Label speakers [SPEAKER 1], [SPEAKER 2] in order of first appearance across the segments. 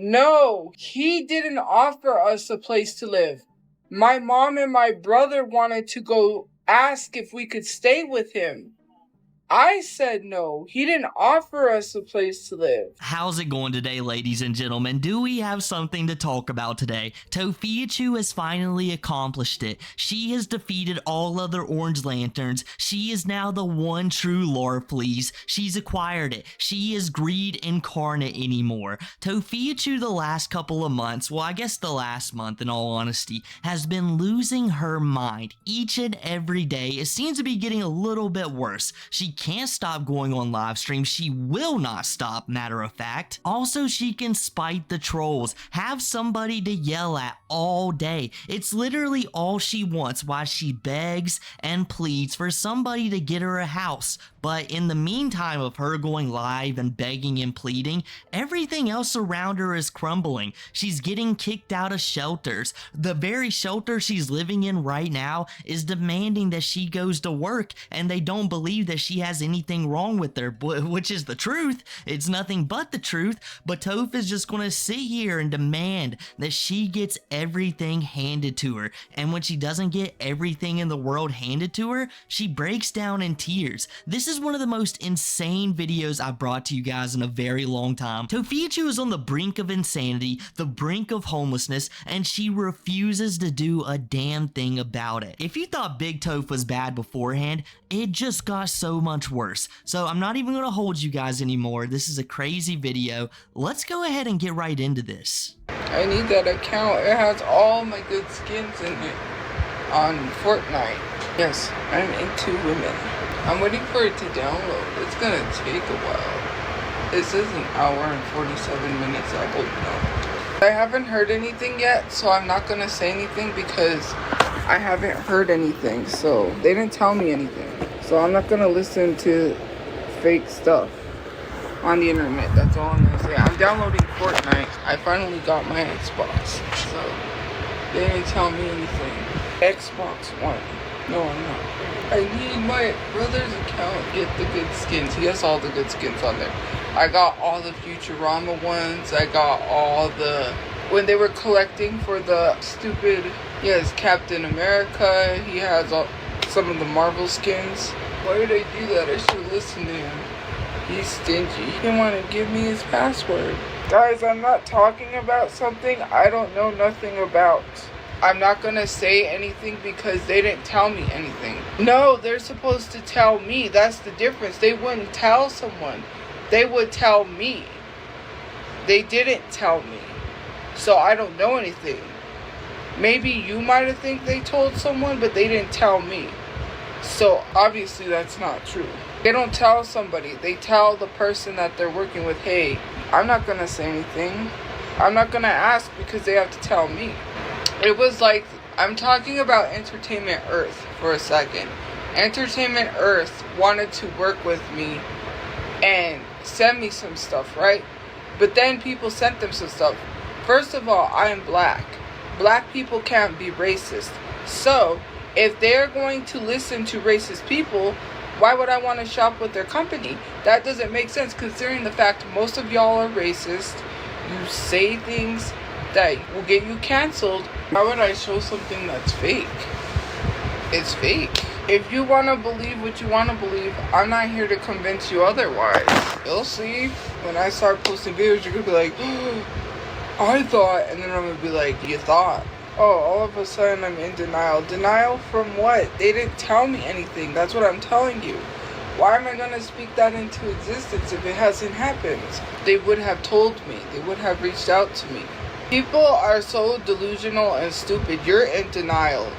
[SPEAKER 1] No, he didn't offer us a place to live. My mom and my brother wanted to go ask if we could stay with him. I said no. He didn't offer us a place to live.
[SPEAKER 2] How's it going today, ladies and gentlemen? Do we have something to talk about today? Tophiachu has finally accomplished it. She has defeated all other Orange Lanterns. She is now the one true Larfleeze. She's acquired it. She is greed incarnate anymore. Tophiachu the last couple of months, well, I guess the last month in all honesty, has been losing her mind. Each and every day, it seems to be getting a little bit worse. She can't stop going on live streams. She will not stop, matter of fact. Also, she can spite the trolls, have somebody to yell at all day. It's literally all she wants while she begs and pleads for somebody to get her a house. But in the meantime of her going live and begging and pleading, everything else around her is crumbling. She's getting kicked out of shelters. The very shelter she's living in right now is demanding that she goes to work, and they don't believe that she has anything wrong with her, which is the truth. It's nothing but the truth. But Toph is just going to sit here and demand that she gets everything handed to her. And when she doesn't get everything in the world handed to her, she breaks down in tears. This is one of the most insane videos I've brought to you guys in a very long time. Tophiachu is on the brink of insanity, the brink of homelessness, and she refuses to do a damn thing about it. If you thought Big Toph was bad beforehand, it just got so much worse. So I'm not even going to hold you guys anymore. This is a crazy video. Let's go ahead and get right into this.
[SPEAKER 1] I need that account. It has all my good skins in it on Fortnite. Yes, I'm into women. I'm waiting for it to download. It's gonna take a while. This is an hour and 47 minutes, I hope not. I haven't heard anything yet, so I'm not gonna say anything because I haven't heard anything. So they didn't tell me anything. So I'm not gonna listen to fake stuff on the internet. That's all I'm gonna say. I'm downloading Fortnite. I finally got my Xbox. So they didn't tell me anything. Xbox One. No, I'm not. I need my brother's account. Get the good skins. He has all the good skins on there. I got all the Futurama ones. I got all the... When they were collecting for the stupid... Yes, Captain America. He has some of the Marvel skins. Why did I do that? I should listen to him. He's stingy. He didn't want to give me his password. Guys, I'm not talking about something I don't know nothing about. I'm not going to say anything because they didn't tell me anything. No, they're supposed to tell me. That's the difference. They wouldn't tell someone. They would tell me. They didn't tell me. So I don't know anything. Maybe you might have think they told someone, but they didn't tell me. So obviously that's not true. They don't tell somebody. They tell the person that they're working with, hey, I'm not going to say anything. I'm not going to ask because they have to tell me. It was like, I'm talking about Entertainment Earth for a second. Entertainment Earth wanted to work with me and send me some stuff, right? But then people sent them some stuff. First of all, I am black. Black people can't be racist. So, if they're going to listen to racist people, why would I want to shop with their company? That doesn't make sense considering the fact most of y'all are racist. You say things that will get you canceled. Why would I show something that's fake? It's fake. If you want to believe what you want to believe, I'm not here to convince you otherwise. You'll see. When I start posting videos, you're going to be like, oh, I thought. And then I'm going to be like, you thought. Oh, all of a sudden I'm in denial. Denial from what? They didn't tell me anything. That's what I'm telling you. Why am I going to speak that into existence if it hasn't happened? They would have told me. They would have reached out to me. People are so delusional and stupid. You're in denial.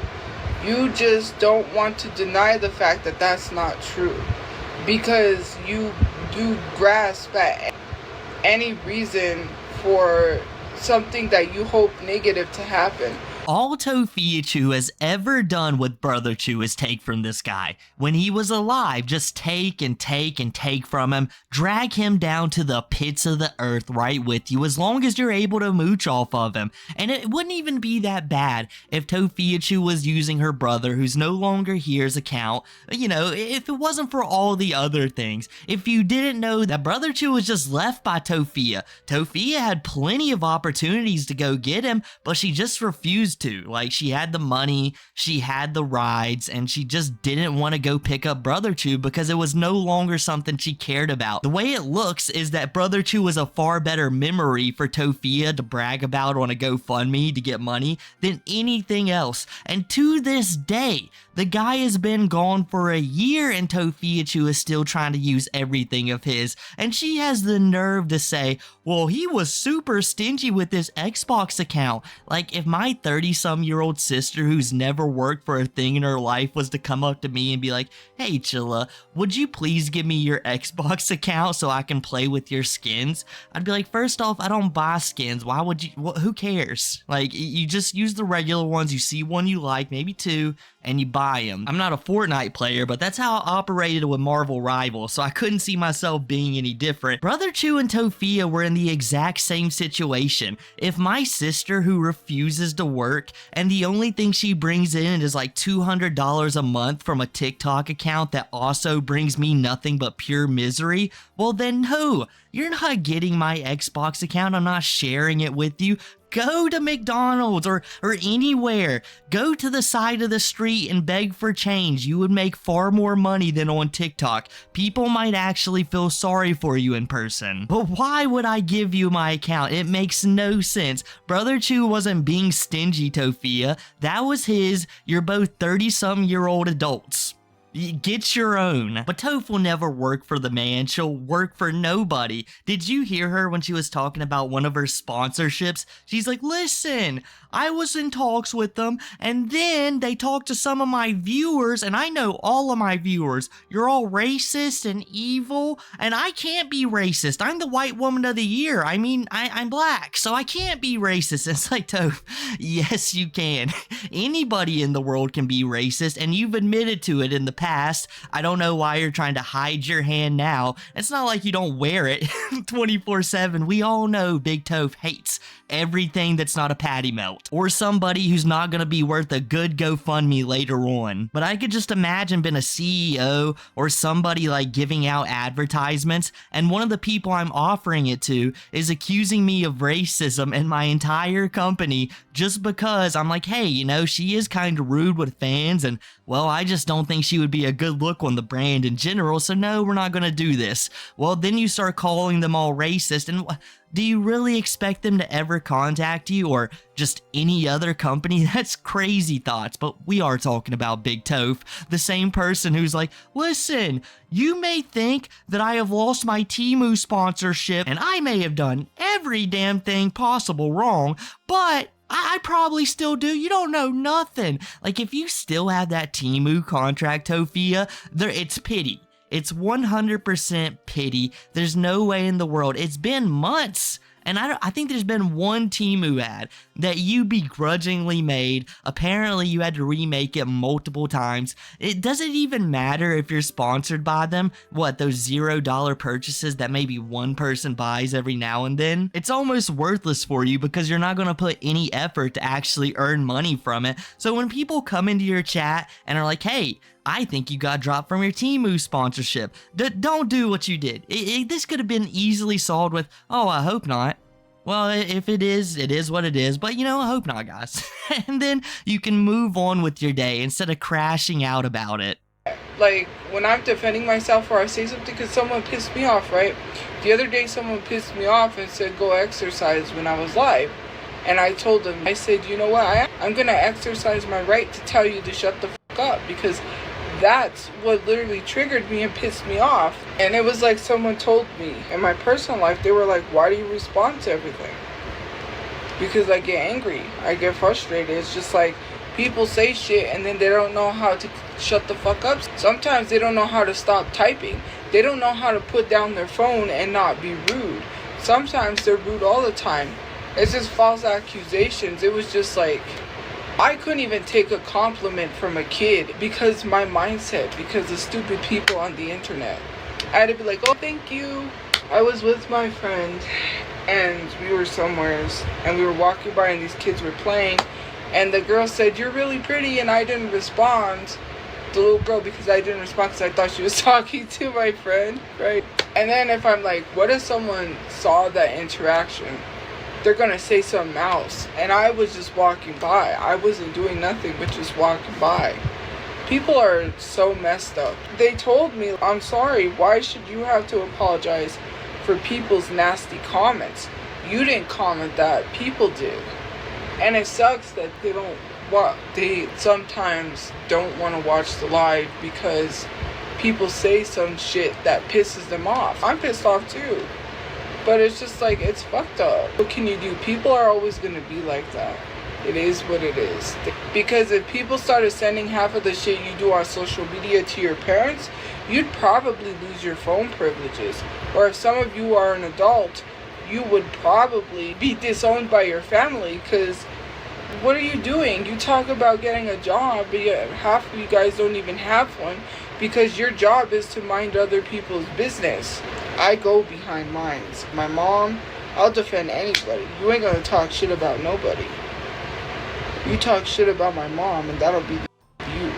[SPEAKER 1] You just don't want to deny the fact that that's not true. Because you do grasp at any reason for something that you hope negative to happen.
[SPEAKER 2] All Tophiachu has ever done with Brother Chu is take from this guy. When he was alive, just take and take and take from him, drag him down to the pits of the earth right with you as long as you're able to mooch off of him. And it wouldn't even be that bad if Tophiachu was using her brother, who's no longer here's account, you know, if it wasn't for all the other things. If you didn't know that Brother Chu was just left by Tophia. Tophia had plenty of opportunities to go get him, but she just refused to. Like, she had the money, she had the rides, and she just didn't want to go pick up Brother Chu because it was no longer something she cared about. The way it looks is that Brother Chu was a far better memory for Tophia to brag about on a GoFundMe to get money than anything else. And to this day, the guy has been gone for a year and Tophiachu is still trying to use everything of his. And she has the nerve to say, well, he was super stingy with his Xbox account. Like, if my 30-some-year-old sister who's never worked for a thing in her life was to come up to me and be like, hey, Chilla, would you please give me your Xbox account so I can play with your skins? I'd be like, first off, I don't buy skins. Why would you? Who cares? Like, you just use the regular ones. You see one you like, maybe two, and you buy them. I'm not a Fortnite player, but that's how I operated with Marvel Rivals, so I couldn't see myself being any different. Brother Chu and Tophia were in the exact same situation. If my sister, who refuses to work, and the only thing she brings in is like $200 a month from a TikTok account that also brings me nothing but pure misery, well then no, you're not getting my Xbox account. I'm not sharing it with you. Go to McDonald's or anywhere. Go to the side of the street and beg for change. You would make far more money than on TikTok. People might actually feel sorry for you in person. But why would I give you my account? It makes no sense. Brother Chu wasn't being stingy, Tophia. That was his. You're both 30-some-year-old adults. Get your own. But Toph will never work for the man. She'll work for nobody. Did you hear her when she was talking about one of her sponsorships? She's like, listen, I was in talks with them, and then they talked to some of my viewers, and I know all of my viewers. You're all racist and evil, and I can't be racist. I'm the white woman of the year. I mean, I'm black, so I can't be racist. It's like, Toph, yes, you can. Anybody in the world can be racist, and you've admitted to it in the past. I don't know why you're trying to hide your hand now. It's not like you don't wear it 24/7. We all know Big Toph hates everything that's not a patty melt or somebody who's not going to be worth a good GoFundMe later on. But I could just imagine being a CEO or somebody like giving out advertisements, and one of the people I'm offering it to is accusing me of racism in my entire company just because I'm like, hey, you know, she is kind of rude with fans, and well, I just don't think she would be a good look on the brand in general, so no, we're not going to do this. Well, then you start calling them all racist, and do you really expect them to ever contact you or just any other company? That's crazy thoughts, but we are talking about Big Toph, the same person who's like, listen, you may think that I have lost my Temu sponsorship and I may have done every damn thing possible wrong, but I probably still do. You don't know nothing. Like, if you still have that Temu contract, Tophia, it's pity. It's 100% pity. There's no way in the world. It's been months. And I think there's been one Temu ad that you begrudgingly made. Apparently, you had to remake it multiple times. It doesn't even matter if you're sponsored by them. What, those $0 purchases that maybe one person buys every now and then? It's almost worthless for you because you're not going to put any effort to actually earn money from it. So when people come into your chat and are like, hey, I think you got dropped from your Temu sponsorship, don't do what you did. This could have been easily solved with, oh, I hope not. Well, if it is what it is, but you know, I hope not, guys. And then you can move on with your day instead of crashing out about it.
[SPEAKER 1] Like, when I'm defending myself or I say something because someone pissed me off, right? The other day someone pissed me off and said go exercise when I was live. And I told them, I said, you know what, I'm going to exercise my right to tell you to shut the fuck up, because that's what literally triggered me and pissed me off. And it was like someone told me in my personal life, they were like, why do you respond to everything? Because I get angry, I get frustrated. It's just like people say shit and then they don't know how to shut the fuck up. Sometimes they don't know how to stop typing. They don't know how to put down their phone and not be rude. Sometimes they're rude all the time. It's just false accusations. It was just like, I couldn't even take a compliment from a kid because my mindset, because of stupid people on the internet. I had to be like, oh, thank you. I was with my friend and we were somewhere and we were walking by and these kids were playing and the girl said, you're really pretty, and I didn't respond. The little girl, because I didn't respond because I thought she was talking to my friend, right? And then if I'm like, what if someone saw that interaction? They're gonna say something else. And I was just walking by. I wasn't doing nothing but just walking by. People are so messed up. They told me, I'm sorry, why should you have to apologize for people's nasty comments? You didn't comment that, people did. And it sucks that they sometimes don't want to watch the live because people say some shit that pisses them off. I'm pissed off too. But it's just like, it's fucked up. What can you do? People are always going to be like that. It is what it is. Because if people started sending half of the shit you do on social media to your parents, you'd probably lose your phone privileges. Or if some of you are an adult, you would probably be disowned by your family because what are you doing? You talk about getting a job, but yet half of you guys don't even have one because your job is to mind other people's business. I go behind mine. My mom, I'll defend anybody. You ain't gonna talk shit about nobody. You talk shit about my mom and that'll be you.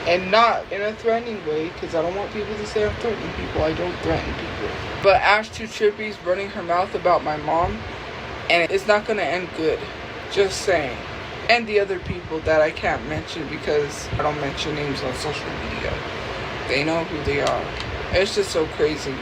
[SPEAKER 1] And not in a threatening way, because I don't want people to say I'm threatening people. I don't threaten people. But Ash Too Trippy's running her mouth about my mom, and it's not gonna end good. Just saying. And the other people that I can't mention because I don't mention names on social media. They know who they are. It's just so crazy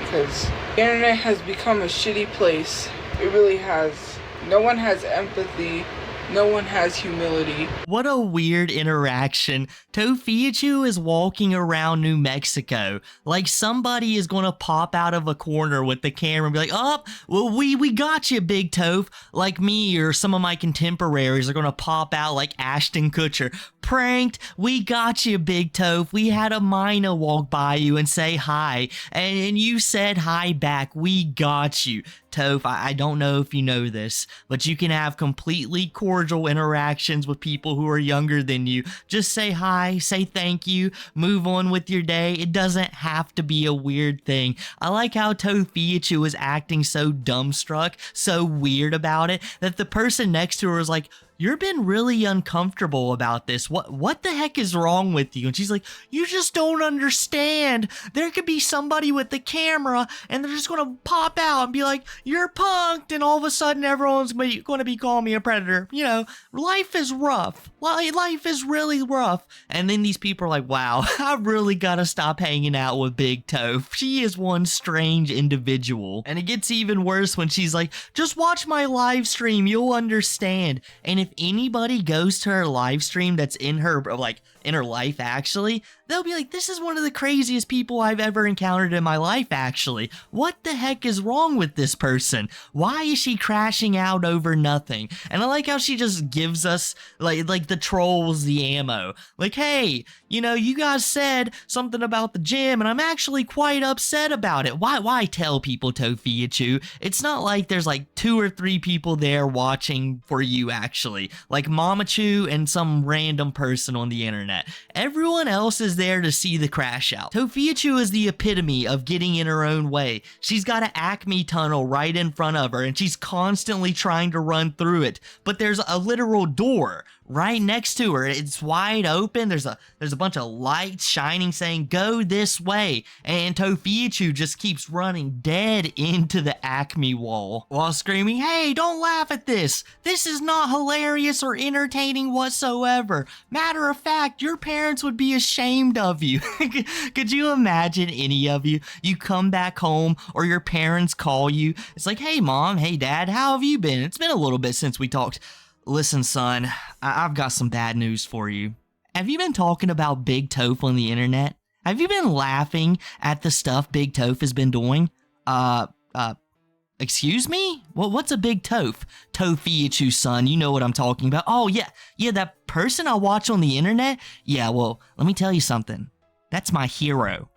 [SPEAKER 1] because the internet has become a shitty place. It really has. No one has empathy. No one has humility.
[SPEAKER 2] What a weird interaction. Tophiachu is walking around New Mexico like somebody is gonna pop out of a corner with the camera and be like, oh, well, we got you, Big Toph. Like me or some of my contemporaries are gonna pop out like Ashton Kutcher. Pranked, we got you, Big Toph. We had a Mina walk by you and say hi, and you said hi back. We got you. Toph, I don't know if you know this, but you can have completely cordial interactions with people who are younger than you. Just say hi, say thank you, move on with your day. It doesn't have to be a weird thing. I like how Tophiachu is acting so dumbstruck, so weird about it, that the person next to her is like, you're been really uncomfortable about this. What the heck is wrong with you? And she's like, you just don't understand. There could be somebody with the camera and they're just going to pop out and be like, you're punked. And all of a sudden everyone's going to be calling me a predator. You know, life is rough. Life is really rough. And then these people are like, wow, I really got to stop hanging out with Big Toph. She is one strange individual. And it gets even worse when she's like, just watch my live stream. You'll understand. And if anybody goes to her live stream that's in her life actually, they'll be like, this is one of the craziest people I've ever encountered in my life actually. What the heck is wrong with this person? Why is she crashing out over nothing? And I like how she just gives us like the trolls the ammo. Like, hey, you know, you guys said something about the gym and I'm actually quite upset about it. Why tell people, Tophiachu? It's not like there's like 2 or 3 people there watching for you actually. Like Mamachu and some random person on the internet. Everyone else is there to see the crash out. Tophiachu is the epitome of getting in her own way. She's got an Acme tunnel right in front of her and she's constantly trying to run through it. But there's a literal door right next to her. It's wide open. There's a bunch of lights shining saying go this way, and Tophiachu just keeps running dead into the Acme wall while screaming, hey, don't laugh at this. This is not hilarious or entertaining whatsoever. Matter of fact, your parents would be ashamed of you. Could you imagine any of you? You come back home or your parents call you. It's like, hey mom, hey dad, how have you been? It's been a little bit since we talked. Listen, son, I've got some bad news for you. Have you been talking about Big Toph on the internet? Have you been laughing at the stuff Big Toph has been doing? Excuse me? What's a Big Toph? Tophiachu, son, you know what I'm talking about. Oh, yeah, that person I watch on the internet? Yeah, well, let me tell you something. That's my hero.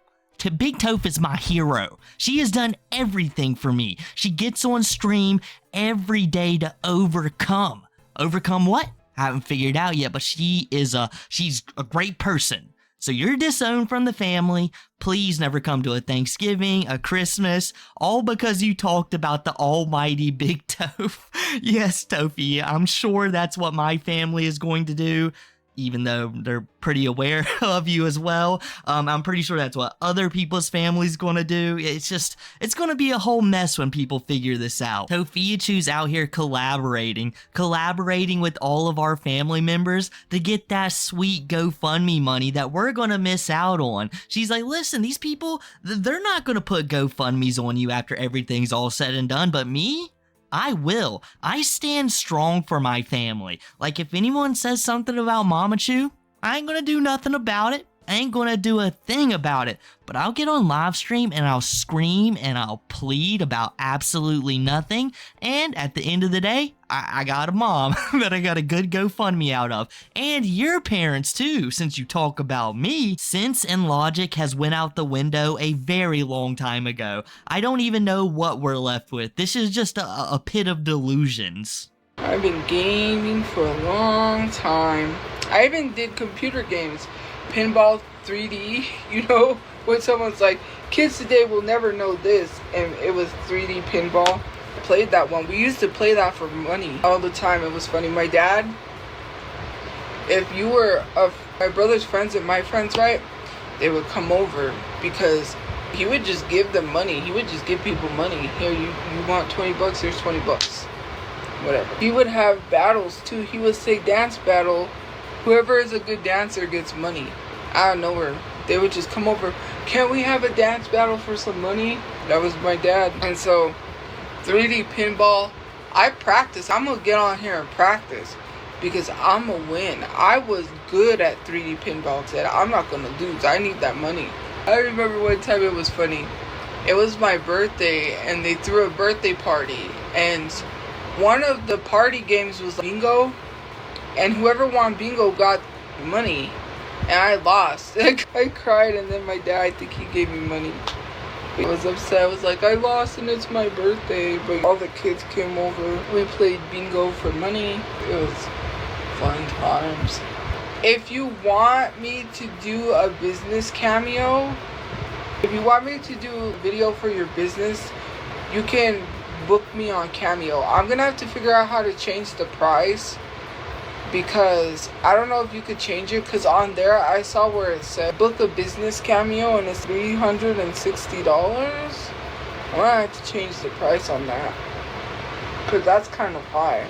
[SPEAKER 2] Big Toph is my hero. She has done everything for me. She gets on stream every day to overcome. Overcome what? haven't figured out yet, but she's a great person. So you're disowned from the family. Please never come to a Thanksgiving, a Christmas, all because you talked about the almighty Big Toph. Yes, Tophi, I'm sure that's what my family is going to do, even though they're pretty aware of you as well. I'm pretty sure that's what other people's families going to do. It's going to be a whole mess when people figure this out. Tophiachu's out here collaborating with all of our family members to get that sweet GoFundMe money that we're going to miss out on. She's like, listen, these people, they're not going to put GoFundMes on you after everything's all said and done, but me? I will. I stand strong for my family. Like, if anyone says something about Mama Chu, I ain't gonna do nothing about it. I ain't gonna do a thing about it. But I'll get on live stream and I'll scream and I'll plead about absolutely nothing. And at the end of the day, I got a mom that I got a good GoFundMe out of. And your parents too, since you talk about me. Sense and logic has went out the window a very long time ago. I don't even know what we're left with. This is just a pit of delusions.
[SPEAKER 1] I've been gaming for a long time. I even did computer games. Pinball 3D, you know, when someone's like, kids today will never know this, and it was 3D pinball. I played that one. We used to play that for money all the time. It was funny. My dad, if you were my brother's friends and my friends, right, they would come over because he would just give them money. He would just give people money. Here, you want 20 bucks? Here's 20 bucks. Whatever. He would have battles too. He would say dance battle. Whoever is a good dancer gets money. Out of nowhere. They would just come over. Can we have a dance battle for some money? That was my dad. And so 3D pinball, I practice. I'm going to get on here and practice because I'm going to win. I was good at 3D pinball today. I'm not going to lose. I need that money. I remember one time it was funny. It was my birthday and they threw a birthday party. And one of the party games was bingo. And whoever won bingo got money. And I lost. I cried and then my dad, I think he gave me money. I was upset. I was like, I lost and it's my birthday. But all the kids came over. We played bingo for money. It was fun times. If you want me to do a business cameo, if you want me to do a video for your business, you can book me on Cameo. I'm going to have to figure out how to change the price. Because I don't know if you could change it, because on there I saw where it said book a business cameo and it's $360. I'm gonna have to change the price on that, because that's kind of high.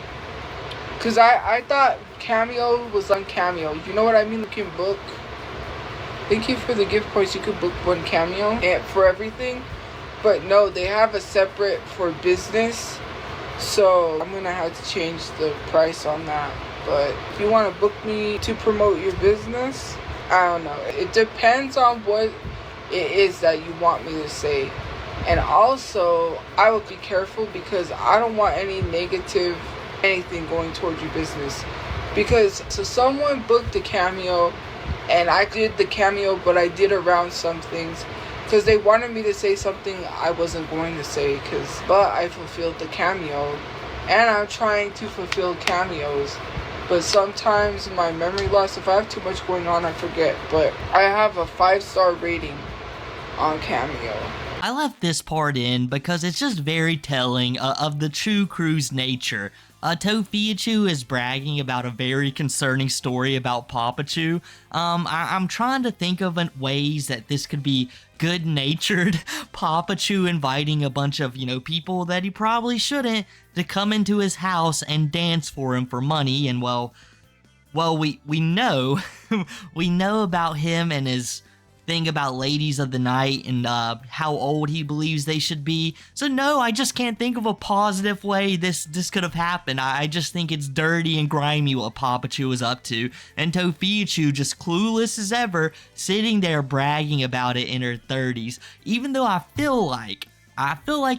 [SPEAKER 1] Because I thought Cameo was on Cameo. You know what I mean? You can book. Thank you for the gift points. You could book one Cameo and for everything. But no, they have a separate for business. So I'm gonna have to change the price on that. But if you want to book me to promote your business, I don't know. It depends on what it is that you want me to say. And also, I will be careful because I don't want any negative anything going towards your business. Because so someone booked a cameo and I did the cameo, but I did around some things because they wanted me to say something I wasn't going to say. But I fulfilled the cameo, and I'm trying to fulfill cameos. But sometimes my memory loss, if I have too much going on, I forget. But I have a 5-star rating on Cameo.
[SPEAKER 2] I left this part in because it's just very telling of the True Crew's nature. Tophiachu is bragging about a very concerning story about Papachu. I'm trying to think of ways that this could be good-natured. Papachu inviting a bunch of, people that he probably shouldn't to come into his house and dance for him for money. And well, we know, we know about him and his thing about ladies of the night and how old he believes they should be. So no, I just can't think of a positive way this could have happened. I just think it's dirty and grimy what Papachu was up to, and Tophiachu just clueless as ever, sitting there bragging about it in her 30s. Even though I feel like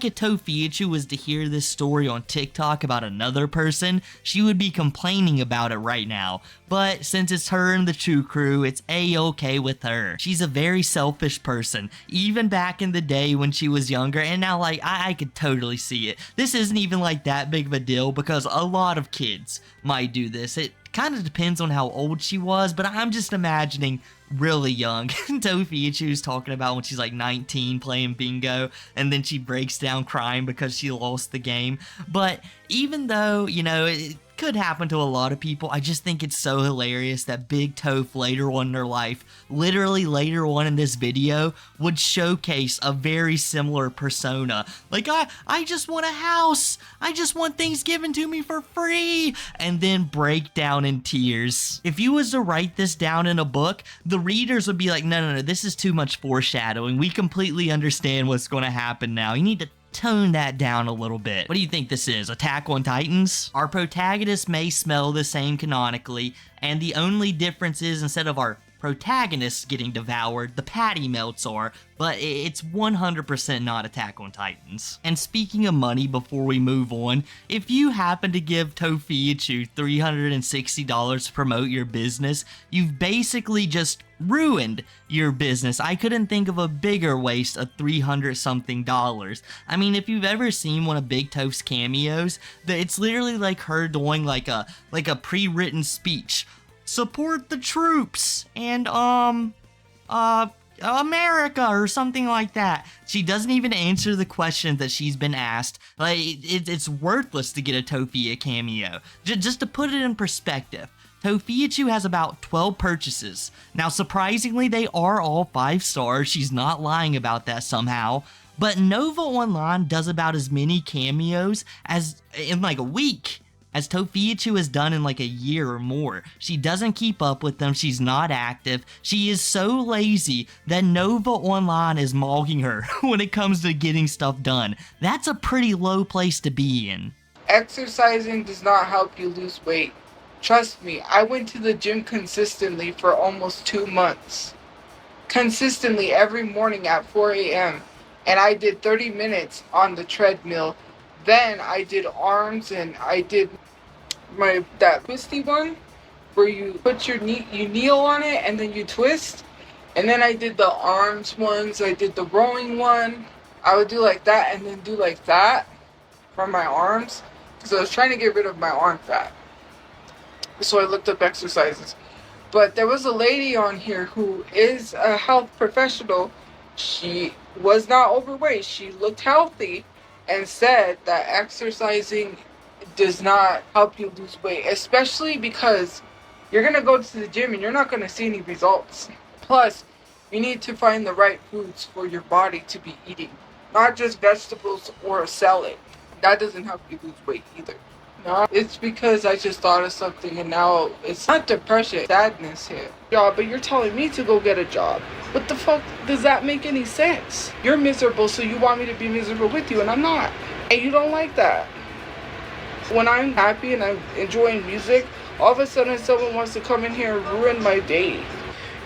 [SPEAKER 2] if Tophiachu was to hear this story on TikTok about another person, she would be complaining about it right now. But since it's her and the True Crew, it's a-okay with her. She's a very selfish person, even back in the day when she was younger, and now I could totally see it. This isn't even that big of a deal because a lot of kids might do this. Kind of depends on how old she was, but I'm just imagining really young. Tophiachu's talking about when she's like 19 playing bingo, and then she breaks down crying because she lost the game. But even though, you know, it could happen to a lot of people, I just think it's so hilarious that Big Toph later on in her life, literally later on in this video, would showcase a very similar persona. Like, I just want a house, I just want things given to me for free, and then break down in tears. If you was to write this down in a book, the readers would be like, no, this is too much foreshadowing. We completely understand what's going to happen now. You need to tone that down a little bit. What do you think this is? Attack on Titans? Our protagonists may smell the same canonically, and the only difference is instead of our protagonists getting devoured, the patty melts are, but it's 100% not Attack on Titans. And speaking of money, before we move on, if you happen to give Tophiachu $360 to promote your business, you've basically just ruined your business. I couldn't think of a bigger waste of $300 something. I mean, if you've ever seen one of Big Toph's cameos, it's literally like her doing like a pre-written speech. Support the troops and America or something like that. She doesn't even answer the questions that she's been asked. Like, it's worthless to get a Tophia cameo. Just to put it in perspective, Tophiachu has about 12 purchases. Now, surprisingly, they are all 5 stars. She's not lying about that somehow. But Nova Online does about as many cameos as in like a week as Tophiachu has done in like a year or more. She doesn't keep up with them, she's not active, she is so lazy that Nova Online is mauling her when it comes to getting stuff done. That's a pretty low place to be in.
[SPEAKER 1] Exercising does not help you lose weight. Trust me, I went to the gym consistently for almost 2 months. Consistently every morning at 4 a.m. And I did 30 minutes on the treadmill. Then I did arms and I did that twisty one where you put your knee, you kneel on it and then you twist. And then I did the arms ones, I did the rowing one. I would do like that and then do like that for my arms because I was trying to get rid of my arm fat. So I looked up exercises. But there was a lady on here who is a health professional. She was not overweight, she looked healthy, and said that exercising does not help you lose weight, especially because you're going to go to the gym and you're not going to see any results. Plus, you need to find the right foods for your body to be eating, not just vegetables or a salad. That doesn't help you lose weight either. No, it's because I just thought of something and now it's not depression, sadness here. Yeah, but you're telling me to go get a job. What the fuck does that make any sense? You're miserable, so you want me to be miserable with you, and I'm not. And you don't like that. When I'm happy and I'm enjoying music, all of a sudden someone wants to come in here and ruin my day.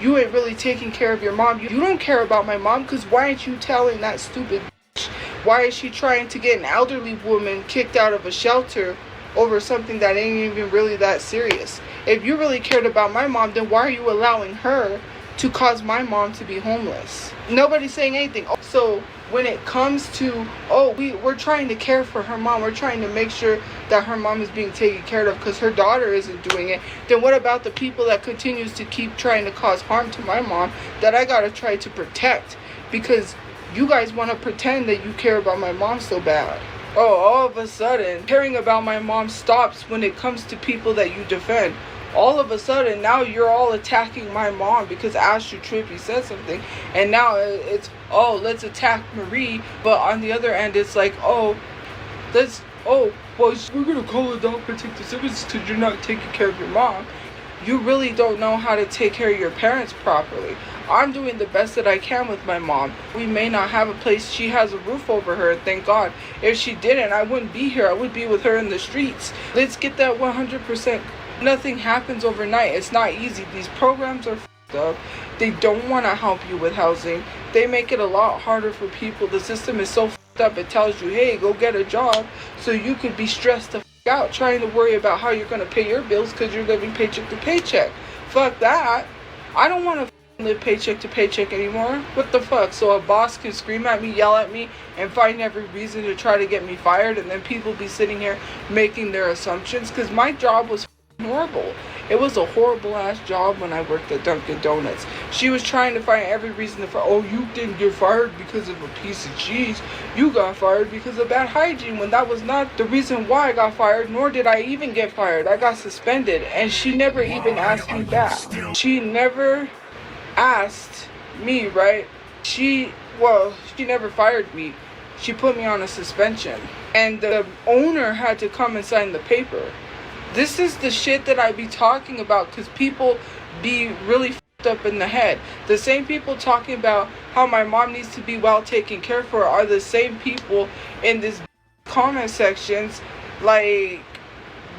[SPEAKER 1] You ain't really taking care of your mom. You don't care about my mom, because why aren't you telling that stupid bitch? Why is she trying to get an elderly woman kicked out of a shelter over something that ain't even really that serious? If you really cared about my mom, then why are you allowing her to cause my mom to be homeless? Nobody's saying anything. So when it comes to, we're trying to care for her mom, we're trying to make sure that her mom is being taken care of because her daughter isn't doing it, then what about the people that continues to keep trying to cause harm to my mom that I gotta try to protect because you guys want to pretend that you care about my mom so bad? All of a sudden, caring about my mom stops when it comes to people that you defend. All of a sudden, now you're all attacking my mom because Astro Trippy said something. And now it's, let's attack Marie. But on the other end, it's like, we're going to call it Child Protective Services because you're not taking care of your mom. You really don't know how to take care of your parents properly. I'm doing the best that I can with my mom. We may not have a place. She has a roof over her, thank God. If she didn't, I wouldn't be here. I would be with her in the streets. Let's get that 100%. Nothing happens overnight. It's not easy. These programs are f***ed up. They don't want to help you with housing. They make it a lot harder for people. The system is so f***ed up. It tells you, hey, go get a job so you could be stressed the f*** out trying to worry about how you're going to pay your bills because you're living paycheck to paycheck. Fuck that. I don't want to live paycheck to paycheck anymore. What the fuck? So a boss can scream at me, yell at me, and find every reason to try to get me fired, and then people be sitting here making their assumptions because my job was horrible. It was a horrible ass job when I worked at Dunkin' Donuts. She was trying to find every reason to fire. Oh, you didn't get fired because of a piece of cheese. You got fired because of bad hygiene, when that was not the reason why I got fired, nor did I even get fired. I got suspended, and she never even asked me back. She never asked me, right? She never fired me. She put me on a suspension. And the owner had to come and sign the paper. This is the shit that I be talking about, because people be really f***ed up in the head. The same people talking about how my mom needs to be well taken care for are the same people in this comment sections, like,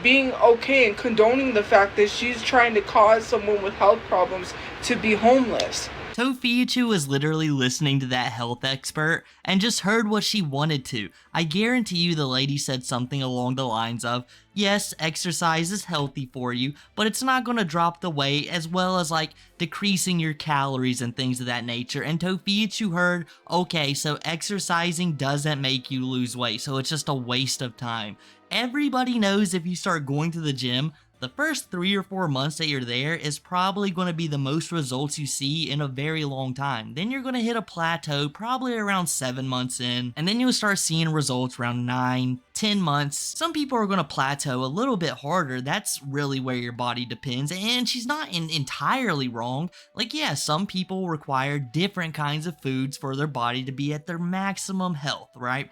[SPEAKER 1] being okay and condoning the fact that she's trying to cause someone with health problems to be homeless.
[SPEAKER 2] Tophiachu was literally listening to that health expert and just heard what she wanted to. I guarantee you the lady said something along the lines of, yes, exercise is healthy for you, but it's not going to drop the weight, as well as like decreasing your calories and things of that nature. And Tophiachu heard, okay, so exercising doesn't make you lose weight, so it's just a waste of time. Everybody knows if you start going to the gym, the first 3 or 4 months that you're there is probably going to be the most results you see in a very long time. Then you're going to hit a plateau probably around 7 months in, and then you'll start seeing results around 9, 10 months. Some people are going to plateau a little bit harder. That's really where your body depends, and she's not entirely wrong. Like, yeah, some people require different kinds of foods for their body to be at their maximum health, right?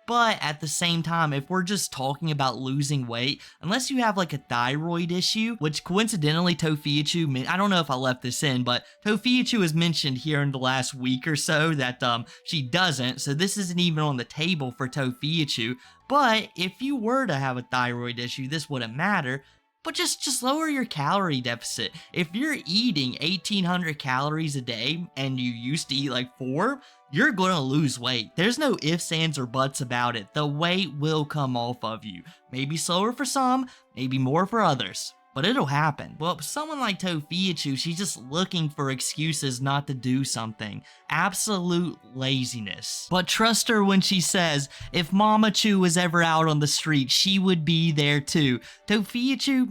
[SPEAKER 2] But at the same time, if we're just talking about losing weight, unless you have like a thyroid issue, which coincidentally Tophiachu, I don't know if I left this in, but Tophiachu has mentioned here in the last week or so that she doesn't, so this isn't even on the table for Tophiachu. But if you were to have a thyroid issue, this wouldn't matter. But just lower your calorie deficit. If you're eating 1,800 calories a day and you used to eat like 4, you're gonna lose weight. There's no ifs, ands, or buts about it. The weight will come off of you. Maybe slower for some, maybe more for others, but it'll happen. Well, someone like Tophiachu, she's just looking for excuses not to do something. Absolute laziness. But trust her when she says, if Mama Chu was ever out on the street, she would be there too. Tophiachu,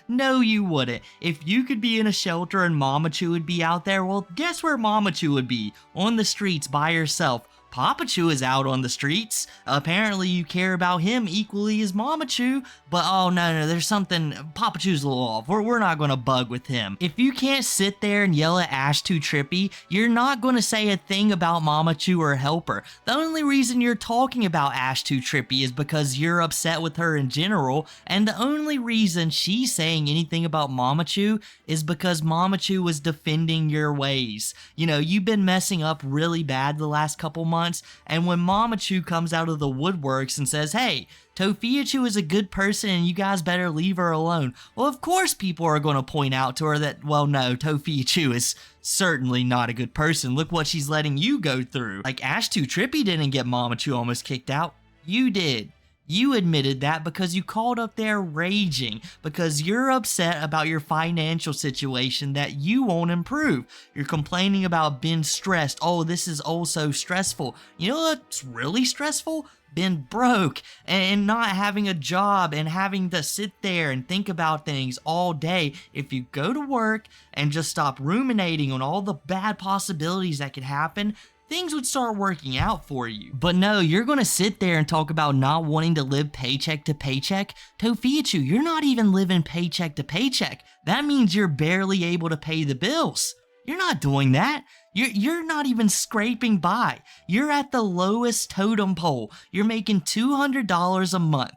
[SPEAKER 2] no you wouldn't. If you could be in a shelter and Mama Chu would be out there, well, guess where Mama Chu would be? On the streets by herself. Papa Chu is out on the streets. Apparently you care about him equally as Mama Chu, but oh no, there's something, Papa Chu's a little off. We're not gonna bug with him. If you can't sit there and yell at Ash Too Trippy, you're not gonna say a thing about Mama Chu or help her. The only reason you're talking about Ash Too Trippy is because you're upset with her in general, and the only reason she's saying anything about Mama Chu is because Mama Chu was defending your ways. You know, you've been messing up really bad the last couple months, and when Mama Chu comes out of the woodworks and says, hey, Tophiachu is a good person and you guys better leave her alone, well, of course people are going to point out to her that, well, no, Tophiachu is certainly not a good person. Look what she's letting you go through. Like, Ash Too Trippy didn't get Mama Chu almost kicked out. You did. You admitted that because you called up there raging because you're upset about your financial situation that you won't improve. You're complaining about being stressed. Oh, this is all so stressful. You know what's really stressful? Being broke and not having a job and having to sit there and think about things all day. If you go to work and just stop ruminating on all the bad possibilities that could happen, things would start working out for you. But no, you're gonna sit there and talk about not wanting to live paycheck to paycheck. Tophiachu, you're not even living paycheck to paycheck. That means you're barely able to pay the bills. You're not doing that. You're not even scraping by. You're at the lowest totem pole. You're making $200 a month.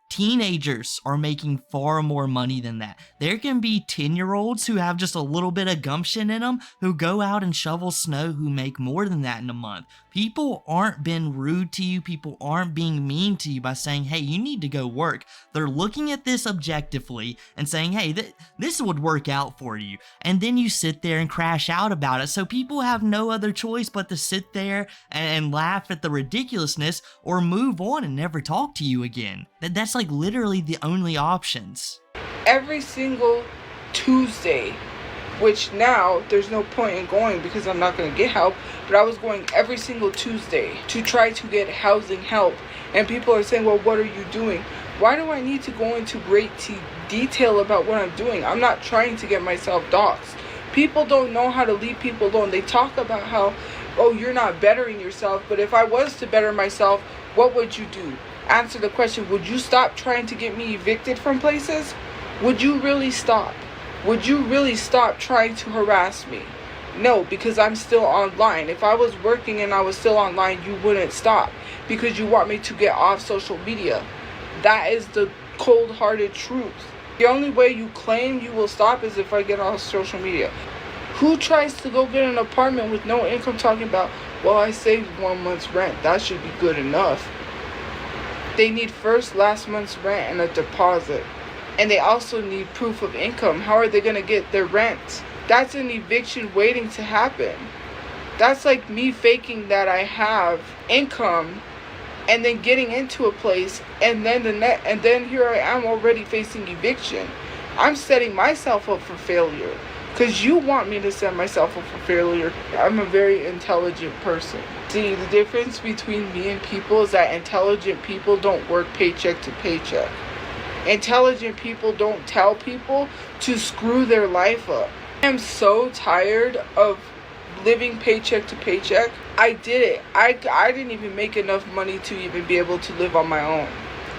[SPEAKER 2] Teenagers are making far more money than that. There can be 10-year-olds who have just a little bit of gumption in them who go out and shovel snow who make more than that in a month. People aren't being rude to you. People aren't being mean to you by saying, hey, you need to go work. They're looking at this objectively and saying, hey, this would work out for you. And then you sit there and crash out about it. So people have no other choice but to sit there and laugh at the ridiculousness or move on and never talk to you again. That's like literally the only options.
[SPEAKER 1] Every single Tuesday, which now there's no point in going because I'm not going to get help. But I was going every single Tuesday to try to get housing help. And people are saying, well, what are you doing? Why do I need to go into great detail about what I'm doing? I'm not trying to get myself doxxed. People don't know how to leave people alone. They talk about how, oh, you're not bettering yourself. But if I was to better myself, what would you do? Answer the question. Would you stop trying to get me evicted from places? Would you really stop? Would you really stop trying to harass me? No, because I'm still online. If I was working and I was still online, you wouldn't stop because you want me to get off social media. That is the cold-hearted truth. The only way you claim you will stop is if I get off social media. Who tries to go get an apartment with no income talking about, well, I saved 1 month's rent. That should be good enough. They need last month's rent and a deposit. And they also need proof of income. How are they going to get their rent? That's an eviction waiting to happen. That's like me faking that I have income and then getting into a place and then here I am already facing eviction. I'm setting myself up for failure because you want me to set myself up for failure. I'm a very intelligent person. See, the difference between me and people is that intelligent people don't work paycheck to paycheck. Intelligent people don't tell people to screw their life up. I am so tired of living paycheck to paycheck. I did it. I didn't even make enough money to even be able to live on my own.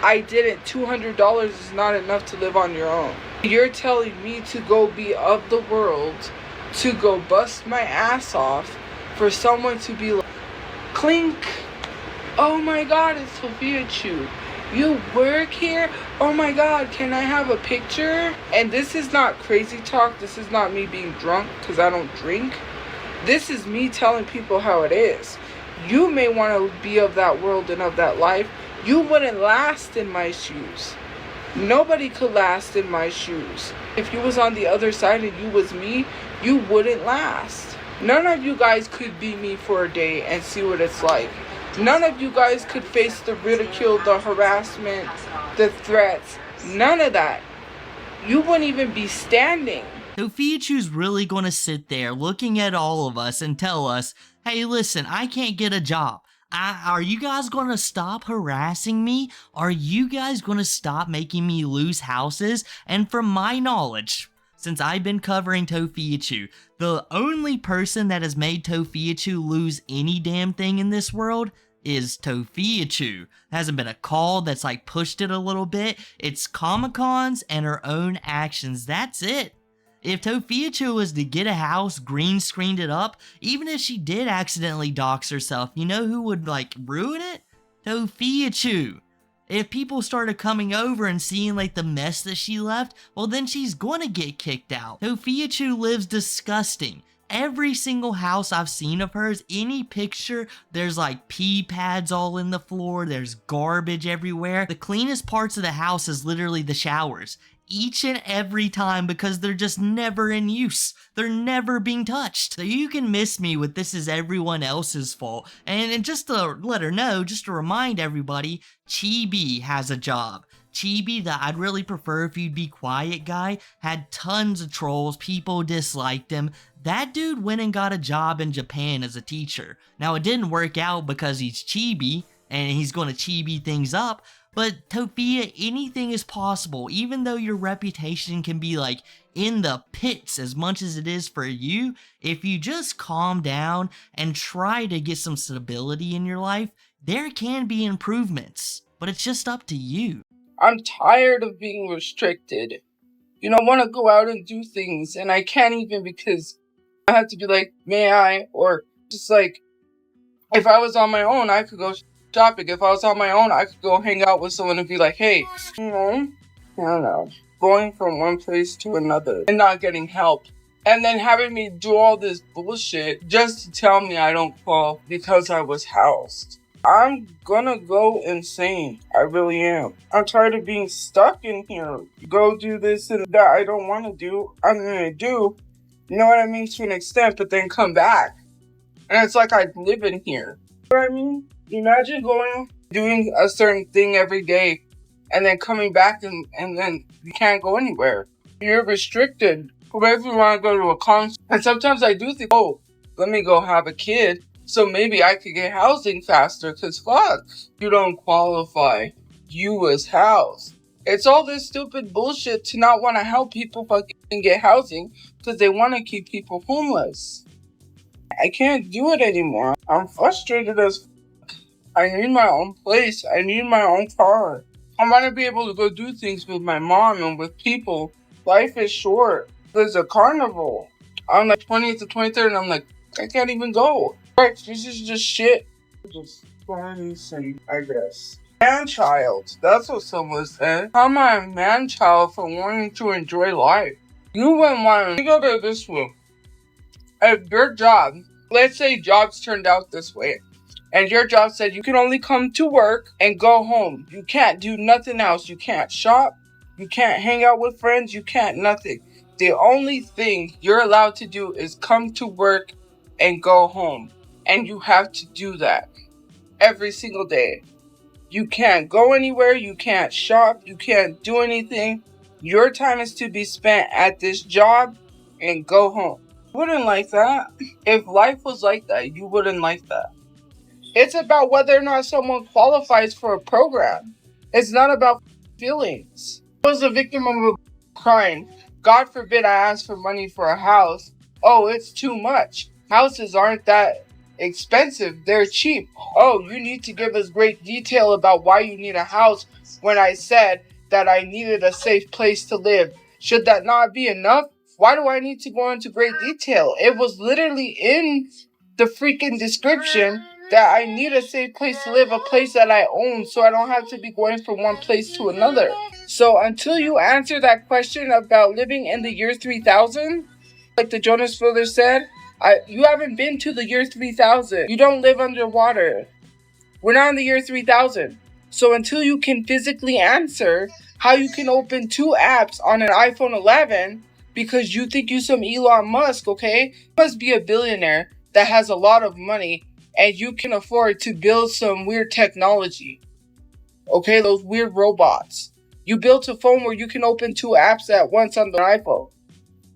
[SPEAKER 1] I didn't. $200 is not enough to live on your own. You're telling me to go be of the world, to go bust my ass off for someone to be like, clink. Oh my God, it's Tophiachu. You work here? Oh my God, can I have a picture? And this is not crazy talk. This is not me being drunk because I don't drink. This is me telling people how it is. You may want to be of that world and of that life. You wouldn't last in my shoes. Nobody could last in my shoes. If you was on the other side and you was me, you wouldn't last. None of you guys could be me for a day and see what it's like. None of you guys could face the ridicule, the harassment, the threats. None of that. You wouldn't even be standing.
[SPEAKER 2] Tophiachu's really going to sit there looking at all of us and tell us, hey, listen, I can't get a job. Are you guys going to stop harassing me? Are you guys going to stop making me lose houses? And from my knowledge, since I've been covering Tophiachu, the only person that has made Tophiachu lose any damn thing in this world is Tophiachu. Hasn't been a call that's like pushed it a little bit. It's Comic-Cons and her own actions. That's it. If Tophiachu was to get a house, green screened it up, even if she did accidentally dox herself, you know who would like ruin it? Tophiachu. If people started coming over and seeing like the mess that she left, well then she's gonna get kicked out. Tophiachu lives disgusting. Every single house I've seen of hers, any picture, there's like pee pads all in the floor, there's garbage everywhere. The cleanest parts of the house is literally the showers. Each and every time because they're just never in use. They're never being touched. So you can miss me with this is everyone else's fault. And just to let her know, just to remind everybody, Chibi has a job. Chibi, that I'd really prefer if you'd be quiet guy, had tons of trolls, people disliked him. That dude went and got a job in Japan as a teacher. Now it didn't work out because he's Chibi, and he's going to Chibi things up, but Tophia, anything is possible, even though your reputation can be like in the pits as much as it is for you. If you just calm down and try to get some stability in your life, there can be improvements, but it's just up to you.
[SPEAKER 1] I'm tired of being restricted. I want to go out and do things, and I can't even because I have to be like, may I? Or just like, if I was on my own, I could go shopping. If I was on my own, I could go hang out with someone and be like, hey, I don't know, going from one place to another and not getting help. And then having me do all this bullshit just to tell me I don't fall because I was housed. I'm gonna go insane. I really am. I'm tired of being stuck in here. Go do this and that I don't want to do. I'm gonna do. You know what I mean? To an extent, but then come back. And it's like I live in here. You know what I mean? Imagine doing a certain thing every day and then coming back and then you can't go anywhere. You're restricted. Or if you want to go to a concert. And sometimes I do think, oh, let me go have a kid so maybe I could get housing faster. Because fuck, you don't qualify. You was housed. It's all this stupid bullshit to not want to help people fucking get housing because they want to keep people homeless. I can't do it anymore. I'm frustrated as I need my own place. I need my own car. I want to be able to go do things with my mom and with people. Life is short. There's a carnival on like 20th to 23rd, and I'm like, I can't even go. Right, this is just shit. Just anything, I guess. Man-child. That's what someone said. How am I a man-child for wanting to enjoy life? You wouldn't want to. Think of it this way. If your job, let's say jobs turned out this way, and your job said you can only come to work and go home. You can't do nothing else. You can't shop. You can't hang out with friends. You can't nothing. The only thing you're allowed to do is come to work and go home. And you have to do that every single day. You can't go anywhere. You can't shop. You can't do anything. Your time is to be spent at this job and go home. You wouldn't like that. If life was like that, you wouldn't like that. It's about whether or not someone qualifies for a program. It's not about feelings. I was a victim of a crime. God forbid I ask for money for a house. Oh, it's too much. Houses aren't that expensive. They're cheap. Oh, you need to give us great detail about why you need a house when I said that I needed a safe place to live. Should that not be enough? Why do I need to go into great detail? It was literally in the freaking description that I need a safe place to live, a place that I own, so I don't have to be going from one place to another. So until you answer that question about living in the year 3000, like the Jonas Brothers said, you haven't been to the year 3000. You don't live underwater. We're not in the year 3000. So until you can physically answer how you can open 2 apps on an iPhone 11 because you think you're some Elon Musk, okay? You must be a billionaire that has a lot of money and you can afford to build some weird technology. Okay, those weird robots. You built a phone where you can open 2 apps at once on the iPhone.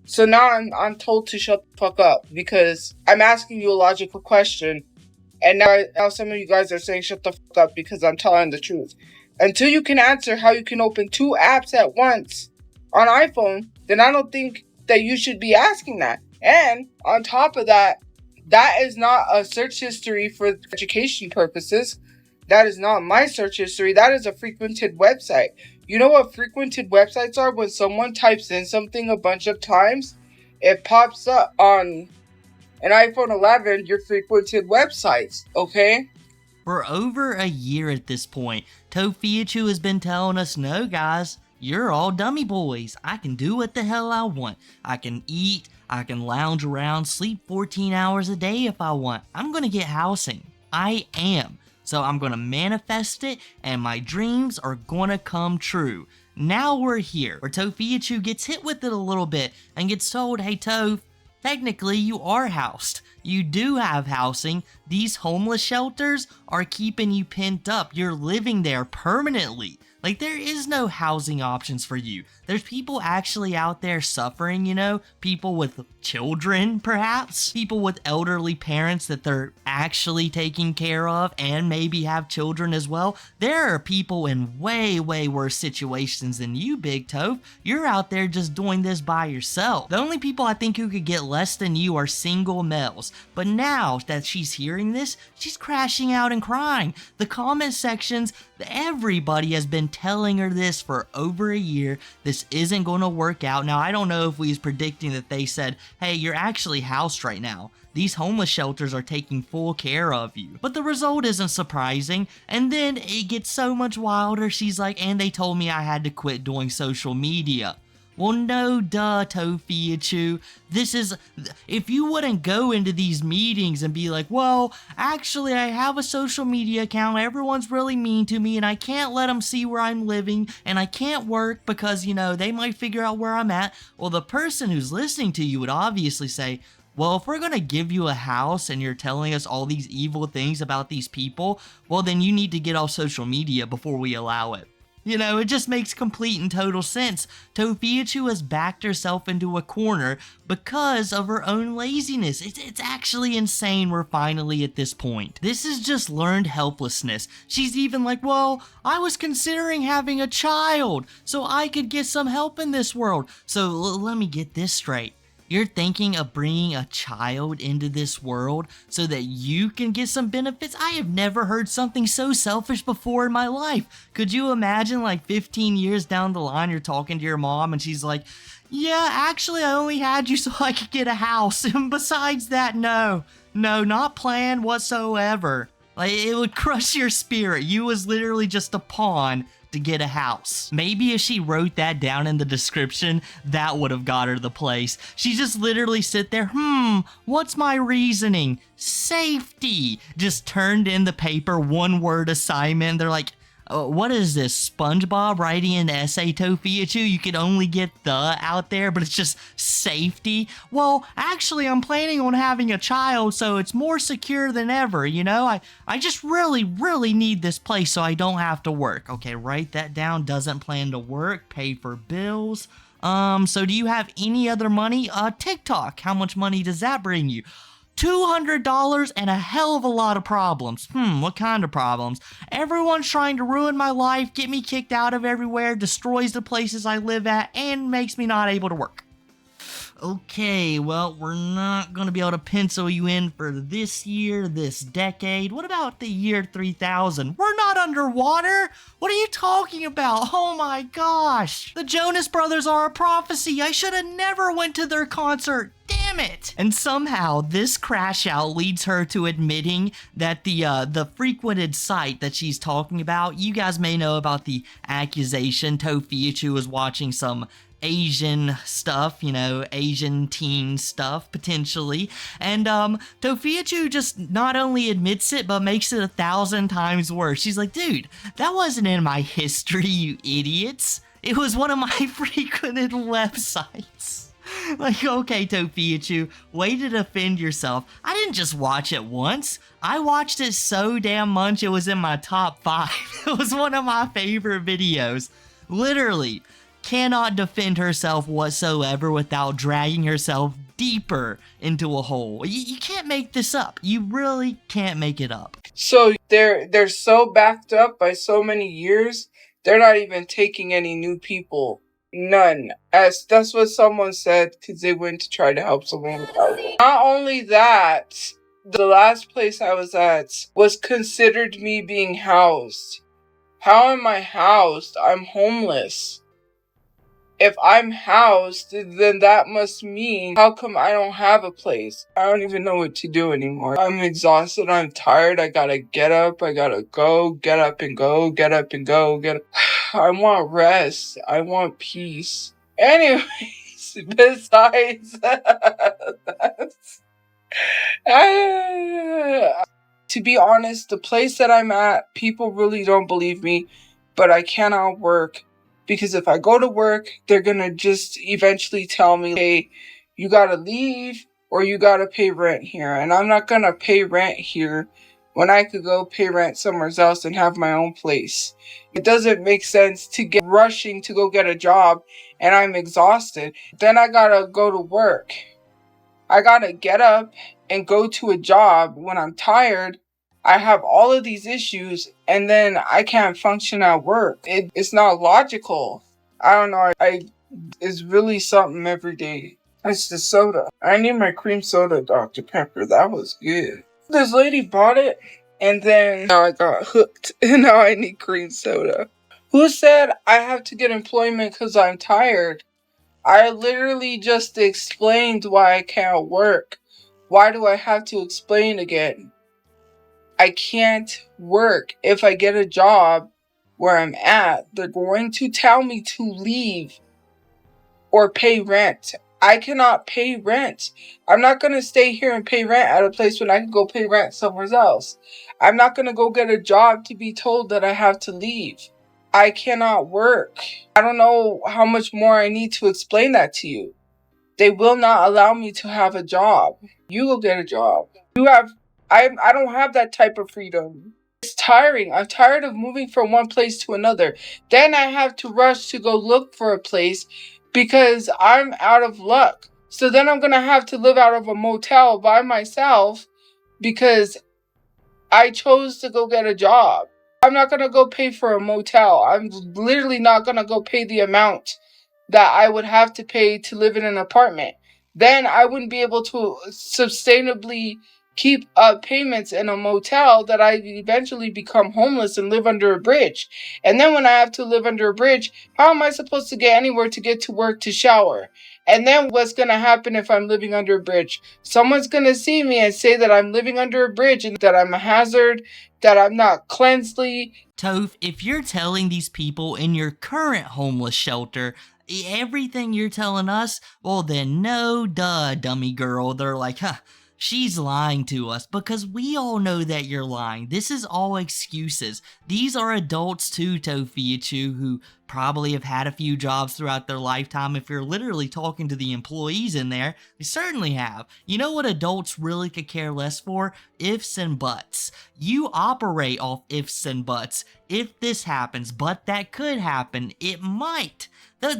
[SPEAKER 1] So now I'm told to shut the fuck up because I'm asking you a logical question. And now some of you guys are saying shut the fuck up because I'm telling the truth. Until you can answer how you can open 2 apps at once on iPhone, then I don't think that you should be asking that. And on top of that, that is not a search history for education purposes. That is not my search history. That is a frequented website. You know what frequented websites are? When someone types in something a bunch of times, it pops up on an iPhone 11, your frequented websites, okay?
[SPEAKER 2] For over a year at this point, Tophiachu has been telling us, no guys, you're all dummy boys. I can do what the hell I want. I can eat, I can lounge around, sleep 14 hours a day if I want. I'm gonna get housing. I am. So I'm gonna manifest it, and my dreams are gonna come true. Now we're here, where Tophiachu gets hit with it a little bit, and gets told, hey Toph, technically you are housed. You do have housing. These homeless shelters are keeping you pent up. You're living there permanently. Like, there is no housing options for you. There's people actually out there suffering, you know? People with children, perhaps? People with elderly parents that they're actually taking care of and maybe have children as well. There are people in way, way worse situations than you, Big Toph. You're out there just doing this by yourself. The only people I think who could get less than you are single males. But now that she's hearing this, she's crashing out and crying. The comment sections, everybody has been telling her this for over a year. This isn't going to work out. Now, I don't know if we was predicting that they said, hey, you're actually housed right now. These homeless shelters are taking full care of you. But the result isn't surprising. And then it gets so much wilder. She's like, and they told me I had to quit doing social media. Well, no duh, Tophiachu. This is, if you wouldn't go into these meetings and be like, well, actually I have a social media account, everyone's really mean to me and I can't let them see where I'm living and I can't work because, you know, they might figure out where I'm at. Well, the person who's listening to you would obviously say, well, if we're going to give you a house and you're telling us all these evil things about these people, well, then you need to get off social media before we allow it. You know, it just makes complete and total sense. Tophiachu has backed herself into a corner because of her own laziness. It's actually insane we're finally at this point. This is just learned helplessness. She's even like, well, I was considering having a child so I could get some help in this world. So let me get this straight. You're thinking of bringing a child into this world so that you can get some benefits? I have never heard something so selfish before in my life. Could you imagine like 15 years down the line you're talking to your mom and she's like, yeah, actually I only had you so I could get a house. And besides that, no, not planned whatsoever. Like, it would crush your spirit. You was literally just a pawn to get a house. Maybe if she wrote that down in the description, that would have got her the place. She just literally sit there, what's my reasoning? Safety. Just turned in the paper, one word assignment. They're like, what is this, SpongeBob writing an essay, Tophiachu? You can only get the out there, but it's just safety. Well, actually, I'm planning on having a child, so it's more secure than ever, you know? I just really need this place so I don't have to work. Okay, write that down. Doesn't plan to work, pay for bills. So do you have any other money? TikTok, how much money does that bring you? $200 and a hell of a lot of problems. What kind of problems? Everyone's trying to ruin my life, get me kicked out of everywhere, destroys the places I live at, and makes me not able to work. Okay, well, we're not going to be able to pencil you in for this year, this decade. What about the year 3000? We're not underwater! What are you talking about? Oh my gosh! The Jonas Brothers are a prophecy! I should have never went to their concert! Damn it! And somehow, this crash out leads her to admitting that the frequented site that she's talking about, you guys may know about the accusation Tophiachu was watching some Asian stuff, you know, Asian teen stuff, potentially. And, Tophiachu just not only admits it, but makes it 1,000 times worse. She's like, dude, that wasn't in my history, you idiots. It was one of my frequented websites. Like, okay, Tophiachu, way to defend yourself. I didn't just watch it once. I watched it so damn much it was in my top 5. It was one of my favorite videos. Literally. Cannot defend herself whatsoever without dragging herself deeper into a hole. You can't make this up. You really can't make it up.
[SPEAKER 1] So they're so backed up by so many years, they're not even taking any new people. None. As that's what someone said, because they went to try to help someone with housing. Not only that, the last place I was at was considered me being housed. How am I housed? I'm homeless. If I'm housed, then that must mean, how come I don't have a place? I don't even know what to do anymore. I'm exhausted, I'm tired, I gotta get up, I gotta go, get up and go, get up and go, I want rest, I want peace. Anyways, besides that, to be honest, the place that I'm at, people really don't believe me, but I cannot work. Because if I go to work, they're gonna just eventually tell me, hey, you gotta leave or you gotta pay rent here. And I'm not gonna pay rent here when I could go pay rent somewhere else and have my own place. It doesn't make sense to get rushing to go get a job and I'm exhausted. Then I gotta go to work. I gotta get up and go to a job when I'm tired. I have all of these issues and then I can't function at work. It's not logical. I don't know. It's really something every day. It's the soda. I need my cream soda, Dr. Pepper. That was good. This lady bought it and then now I got hooked and now I need cream soda. Who said I have to get employment because I'm tired? I literally just explained why I can't work. Why do I have to explain again? I can't work. If I get a job where I'm at, they're going to tell me to leave or pay rent. I cannot pay rent. I'm not going to stay here and pay rent at a place when I can go pay rent somewhere else. I'm not going to go get a job to be told that I have to leave. I cannot work. I don't know how much more I need to explain that to you. They will not allow me to have a job. You go get a job. I don't have that type of freedom. It's tiring. I'm tired of moving from one place to another. Then I have to rush to go look for a place because I'm out of luck. So then I'm going to have to live out of a motel by myself because I chose to go get a job. I'm not going to go pay for a motel. I'm literally not going to go pay the amount that I would have to pay to live in an apartment. Then I wouldn't be able to sustainably keep up payments in a motel that I eventually become homeless and live under a bridge. And then when I have to live under a bridge, how am I supposed to get anywhere to get to work to shower? And then what's going to happen if I'm living under a bridge? Someone's going to see me and say that I'm living under a bridge and that I'm a hazard, that I'm not cleansely.
[SPEAKER 2] Toph, if you're telling these people in your current homeless shelter everything you're telling us, well then no duh, dummy girl. They're like, huh, she's lying to us, because we all know that you're lying. This is all excuses. These are adults too, Tophiachu, who probably have had a few jobs throughout their lifetime. If you're literally talking to the employees in there, they certainly have. You know what adults really could care less for? Ifs and buts. You operate off ifs and buts. If this happens, but that could happen, it might.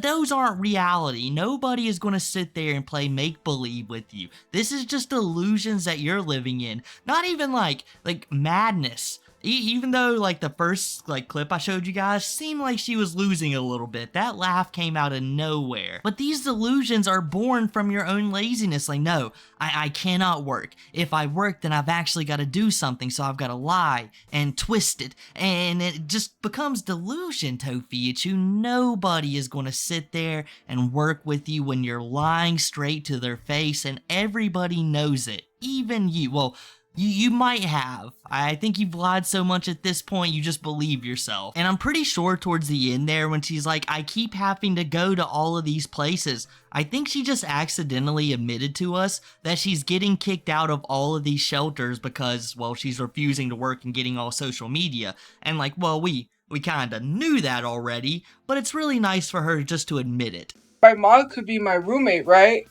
[SPEAKER 2] Those aren't reality. Nobody is going to sit there and play make-believe with you. This is just illusions that you're living in. Not even like madness. Even though like the first clip I showed you guys seemed like she was losing a little bit. That laugh came out of nowhere. But these delusions are born from your own laziness. Like, no, I cannot work. If I work, then I've actually got to do something, so I've got to lie and twist it. And it just becomes delusion, Tophiachu. Nobody is going to sit there and work with you when you're lying straight to their face, and everybody knows it. Even you. Well, you might have. I think you've lied so much at this point, you just believe yourself. And I'm pretty sure towards the end there, when she's like, I keep having to go to all of these places, I think she just accidentally admitted to us that she's getting kicked out of all of these shelters because, well, she's refusing to work and getting all social media. And like, well, we kinda knew that already, but it's really nice for her just to admit it.
[SPEAKER 1] My mom could be my roommate, right?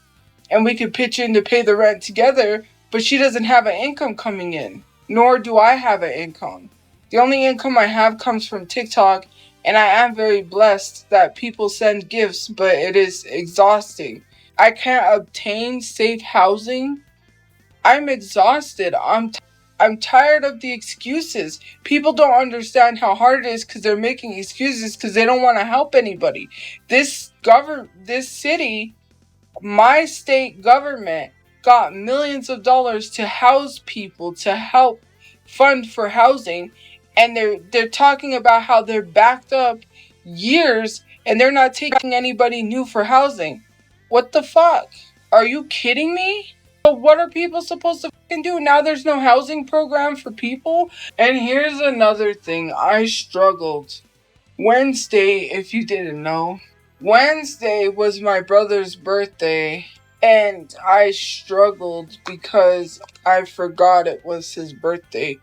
[SPEAKER 1] And we could pitch in to pay the rent together. But she doesn't have an income coming in, nor do I have an income. The only income I have comes from TikTok, and I am very blessed that people send gifts, but it is exhausting. I can't obtain safe housing. I'm exhausted. I'm tired of the excuses. People don't understand how hard it is because they're making excuses because they don't want to help anybody. This city, my state government, got millions of dollars to house people, to help fund for housing, and they're talking about how they're backed up years and they're not taking anybody new for housing. What the fuck? Are you kidding me? So what are people supposed to fucking do? Now there's no housing program for people? And here's another thing. I struggled. Wednesday, if you didn't know, Wednesday was my brother's birthday. And I struggled because I forgot it was his birthday.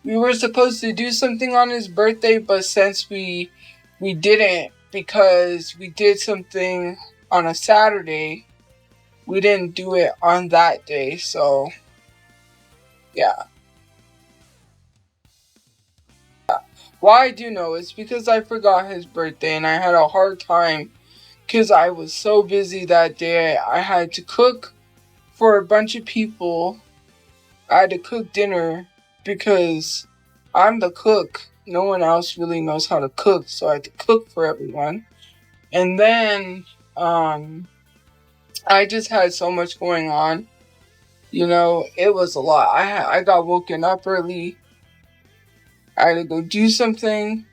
[SPEAKER 1] We were supposed to do something on his birthday, but since we didn't, because we did something on a Saturday, we didn't do it on that day. So, yeah. Why I do know is because I forgot his birthday and I had a hard time. Because I was so busy that day, I had to cook for a bunch of people. I had to cook dinner because I'm the cook. No one else really knows how to cook, so I had to cook for everyone. And then, I just had so much going on. You know, it was a lot. I got woken up early. I had to go do something.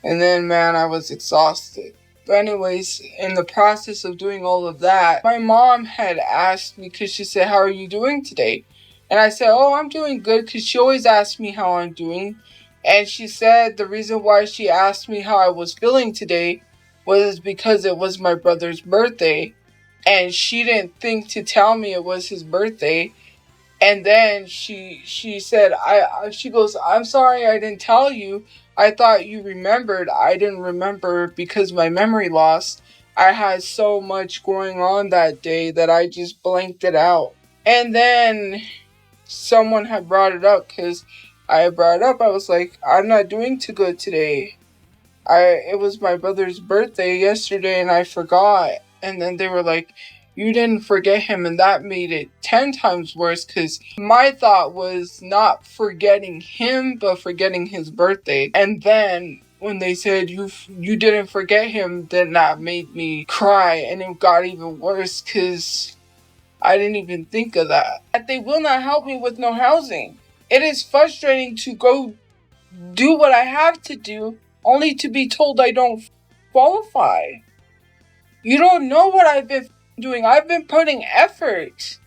[SPEAKER 1] And then, man, I was exhausted. But anyways, in the process of doing all of that, my mom had asked me, because she said, how are you doing today? And I said, oh, I'm doing good, because she always asks me how I'm doing. And she said the reason why she asked me how I was feeling today was because it was my brother's birthday. And she didn't think to tell me it was his birthday. And then she said, she goes, I'm sorry I didn't tell you. I thought you remembered. I didn't remember because my memory lost. I had so much going on that day that I just blanked it out. And then someone had brought it up because I brought up, I was like, I'm not doing too good today. It was my brother's birthday yesterday and I forgot. And then they were like, you didn't forget him, and that made it 10 times worse because my thought was not forgetting him but forgetting his birthday. And then when they said you didn't forget him, then that made me cry, and it got even worse because I didn't even think of that. They will not help me with no housing. It is frustrating to go do what I have to do only to be told I don't qualify. You don't know what I've been doing. I've been putting effort.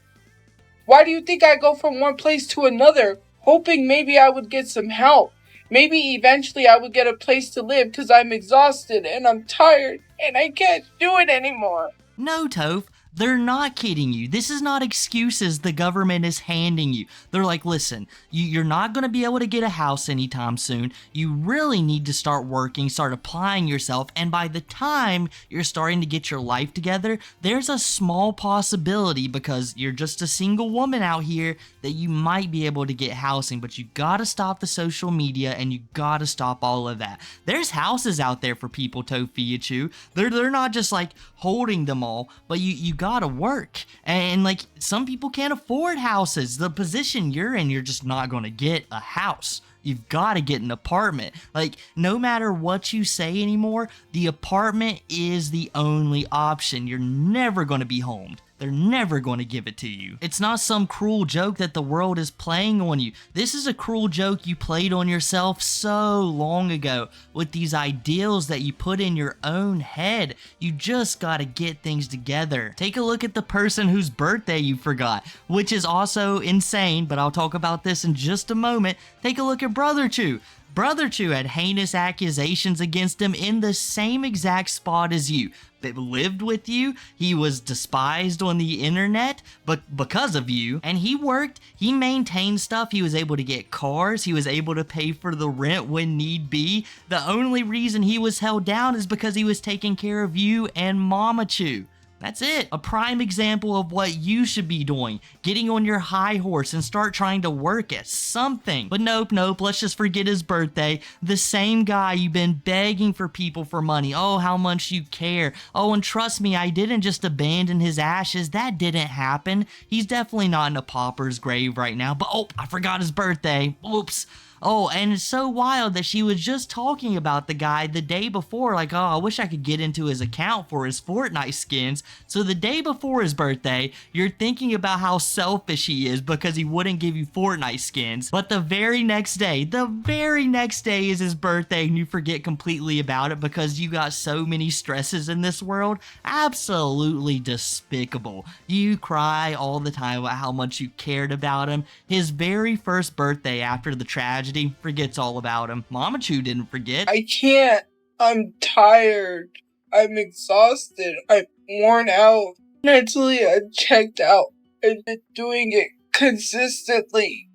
[SPEAKER 1] Why do you think I go from one place to another, hoping maybe I would get some help? Maybe eventually I would get a place to live because I'm exhausted and I'm tired and I can't do it anymore.
[SPEAKER 2] No, Toph, they're not kidding you. This is not excuses the government is handing you. They're like, listen, you're not going to be able to get a house anytime soon. You really need to start working, start applying yourself, and by the time you're starting to get your life together, there's a small possibility, because you're just a single woman out here, that you might be able to get housing, but you gotta stop the social media and you gotta stop all of that. There's houses out there for people, Tophiachu. They're not just like holding them all, but you gotta work. And like, some people can't afford houses. The position you're in, you're just not gonna get a house. You've got to get an apartment. Like, no matter what you say anymore, the apartment is the only option. You're never going to be homed. They're never going to give it to you. It's not some cruel joke that the world is playing on you. This is a cruel joke you played on yourself so long ago with these ideals that you put in your own head. You just got to get things together. Take a look at the person whose birthday you forgot, which is also insane, but I'll talk about this in just a moment. Take a look at Brotherchu. Brotherchu had heinous accusations against him in the same exact spot as you. That lived with you, he was despised on the internet, but because of you, and he worked, he maintained stuff, he was able to get cars, he was able to pay for the rent when need be. The only reason he was held down is because he was taking care of you and Mamachu. That's it. A prime example of what you should be doing. Getting on your high horse and start trying to work at something. But nope, let's just forget his birthday. The same guy you've been begging for people for money. Oh, how much you care. Oh, and trust me, I didn't just abandon his ashes. That didn't happen. He's definitely not in a pauper's grave right now. But oh, I forgot his birthday. Oops. Oh, and it's so wild that she was just talking about the guy the day before, like, oh, I wish I could get into his account for his Fortnite skins. So the day before his birthday, you're thinking about how selfish he is because he wouldn't give you Fortnite skins. But the very next day is his birthday and you forget completely about it because you got so many stresses in this world. Absolutely despicable. You cry all the time about how much you cared about him. His very first birthday after the tragedy, forgets all about him. Mamachu didn't forget.
[SPEAKER 1] I can't. I'm tired. I'm exhausted. I'm worn out. Mentally, I'm checked out. I've been doing it consistently.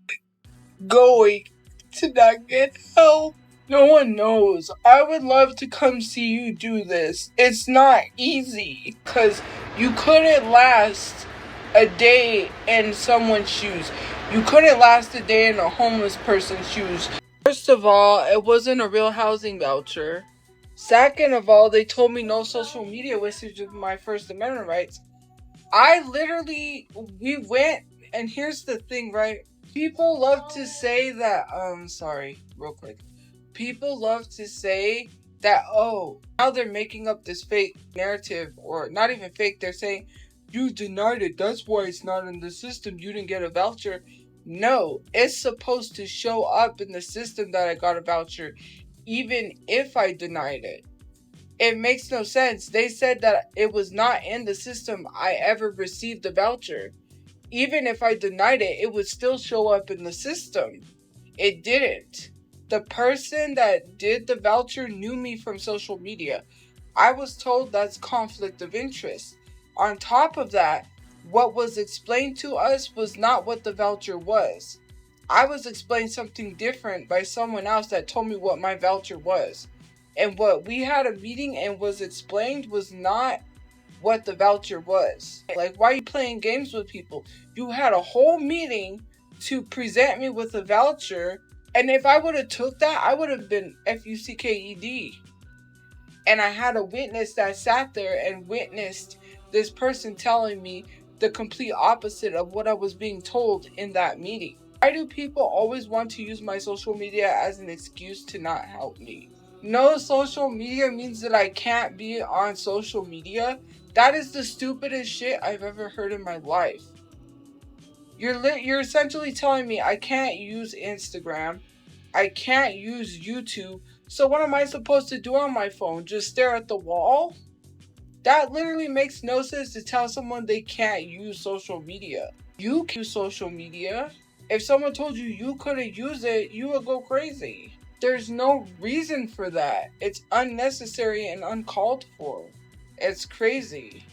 [SPEAKER 1] Going to not get help. No one knows. I would love to come see you do this. It's not easy because you couldn't last a day in someone's shoes. You couldn't last a day in a homeless person's shoes. First of all, it wasn't a real housing voucher. Second of all, they told me no social media, which is my First Amendment rights. We went, and here's the thing, right? People love to say that, real quick. People love to say that, oh, now they're making up this fake narrative, or not even fake, they're saying, you denied it, that's why it's not in the system, you didn't get a voucher. No, it's supposed to show up in the system that I got a voucher, even if I denied it. It makes no sense. They said that it was not in the system I ever received the voucher. Even if I denied it, it would still show up in the system. It didn't. The person that did the voucher knew me from social media. I was told that's conflict of interest. On top of that, what was explained to us was not what the voucher was. I was explained something different by someone else that told me what my voucher was. And what we had a meeting and was explained was not what the voucher was. Like, why are you playing games with people? You had a whole meeting to present me with a voucher And if I would have took that, I would have been FUCKED. And I had a witness that sat there and witnessed this person telling me the complete opposite of what I was being told in that meeting. Why do people always want to use my social media as an excuse to not help me? No social media means that I can't be on social media. That is the stupidest shit I've ever heard in my life. You're essentially telling me I can't use Instagram, I can't use YouTube, so what am I supposed to do on my phone? Just stare at the wall? That literally makes no sense to tell someone they can't use social media. You can use social media. If someone told you you couldn't use it, you would go crazy. There's no reason for that. It's unnecessary and uncalled for. It's crazy.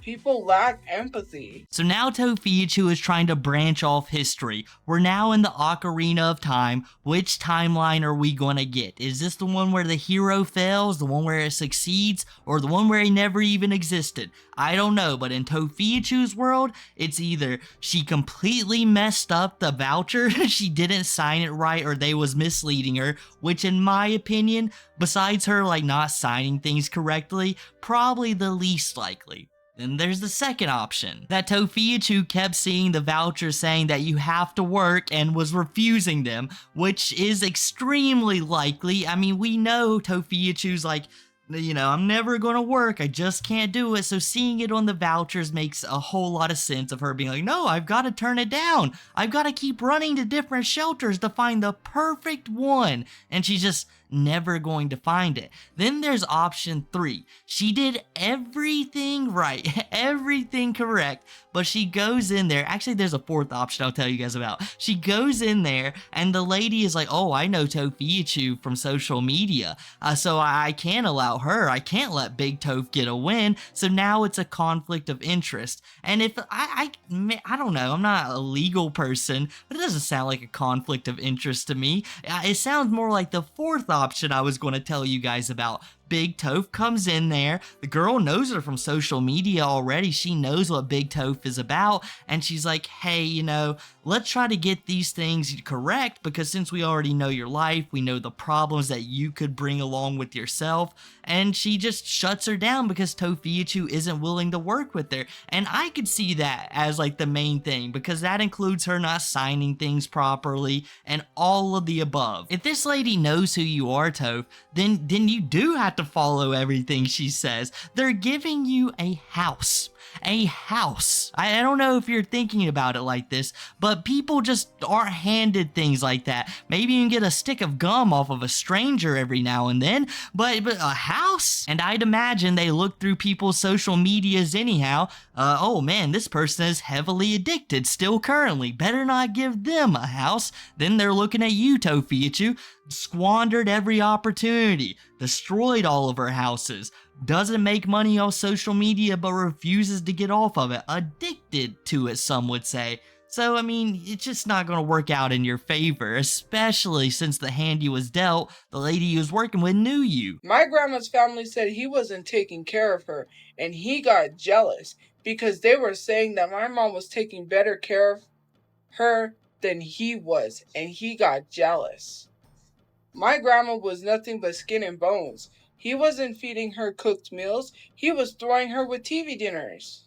[SPEAKER 1] People lack empathy.
[SPEAKER 2] So now Tophiachu is trying to branch off history. We're now in the Ocarina of Time. Which timeline are we gonna get? Is this the one where the hero fails, the one where it succeeds, or the one where he never even existed? I don't know, but in Tophiachu's world, it's either she completely messed up the voucher, she didn't sign it right, or they was misleading her, which in my opinion, besides her like not signing things correctly, probably the least likely. Then there's the second option, that Tophiachu kept seeing the vouchers saying that you have to work and was refusing them, which is extremely likely. I mean, we know Tophiachu's like, you know, I'm never gonna work, I just can't do it, so seeing it on the vouchers makes a whole lot of sense of her being like, no, I've gotta turn it down, I've gotta keep running to different shelters to find the perfect one, and she's just never going to find it. Then there's option 3. She did everything right, everything correct, but she goes in there. Actually, there's a fourth option I'll tell you guys about. She goes in there and the lady is like, oh, I know Tophiachu from social media, so I can't allow her. I can't let Big Toph get a win. So now it's a conflict of interest. And if I don't know, I'm not a legal person, but it doesn't sound like a conflict of interest to me. It sounds more like the fourth option I was going to tell you guys about. Big Toph comes in there, the girl knows her from social media already, she knows what Big Toph is about, and she's like, hey, you know, let's try to get these things correct, because since we already know your life, we know the problems that you could bring along with yourself, and she just shuts her down because Tophiachu isn't willing to work with her, and I could see that as like the main thing, because that includes her not signing things properly, and all of the above. If this lady knows who you are, Toph, then you do have to follow everything she says. They're giving you a house. A house. I don't know if you're thinking about it like this, but people just aren't handed things like that. Maybe you can get a stick of gum off of a stranger every now and then, but a house? And I'd imagine they look through people's social medias anyhow. Oh man, this person is heavily addicted still currently. Better not give them a house. Then they're looking at you, Tophiachu. Squandered every opportunity, destroyed all of her houses, doesn't make money off social media but refuses to get off of it, addicted to it, some would say. So, I mean, it's just not going to work out in your favor, especially since the hand you was dealt, the lady you was working with knew you.
[SPEAKER 1] My grandma's family said he wasn't taking care of her, and he got jealous because they were saying that my mom was taking better care of her than he was, and he got jealous. My grandma was nothing but skin and bones. He wasn't feeding her cooked meals, he was throwing her with TV dinners.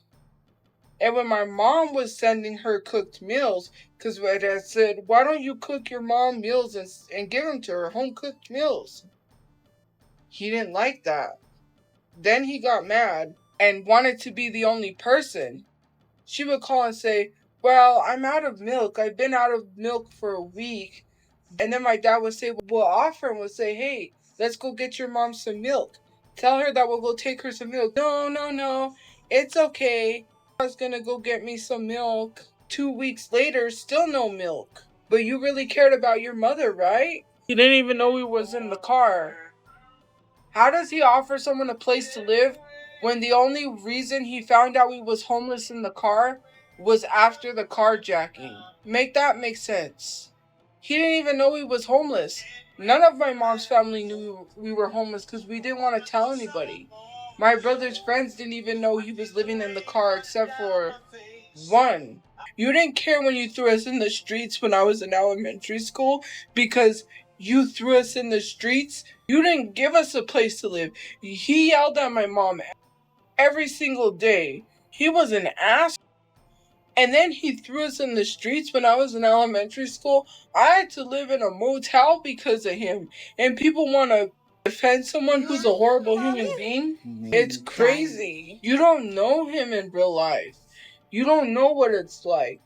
[SPEAKER 1] And when my mom was sending her cooked meals, because I said, why don't you cook your mom meals and give them to her, home cooked meals? He didn't like that. Then he got mad and wanted to be the only person. She would call and say, well, I'm out of milk. I've been out of milk for a week. And then my dad would say, we'll offer and would say, hey, let's go get your mom some milk. Tell her that we'll go take her some milk. No, it's okay. I was gonna go get me some milk. 2 weeks later, still no milk. But you really cared about your mother, right? He didn't even know he was in the car. How does he offer someone a place to live when the only reason he found out he was homeless in the car was after the carjacking? Make that make sense. He didn't even know he was homeless. None of my mom's family knew we were homeless because we didn't want to tell anybody. My brother's friends didn't even know he was living in the car except for one. You didn't care when you threw us in the streets when I was in elementary school because you threw us in the streets. You didn't give us a place to live. He yelled at my mom every single day. He was an ass. And then he threw us in the streets when I was in elementary school. I had to live in a motel because of him. And people want to defend someone who's a horrible human being? It's crazy. You don't know him in real life. You don't know what it's like.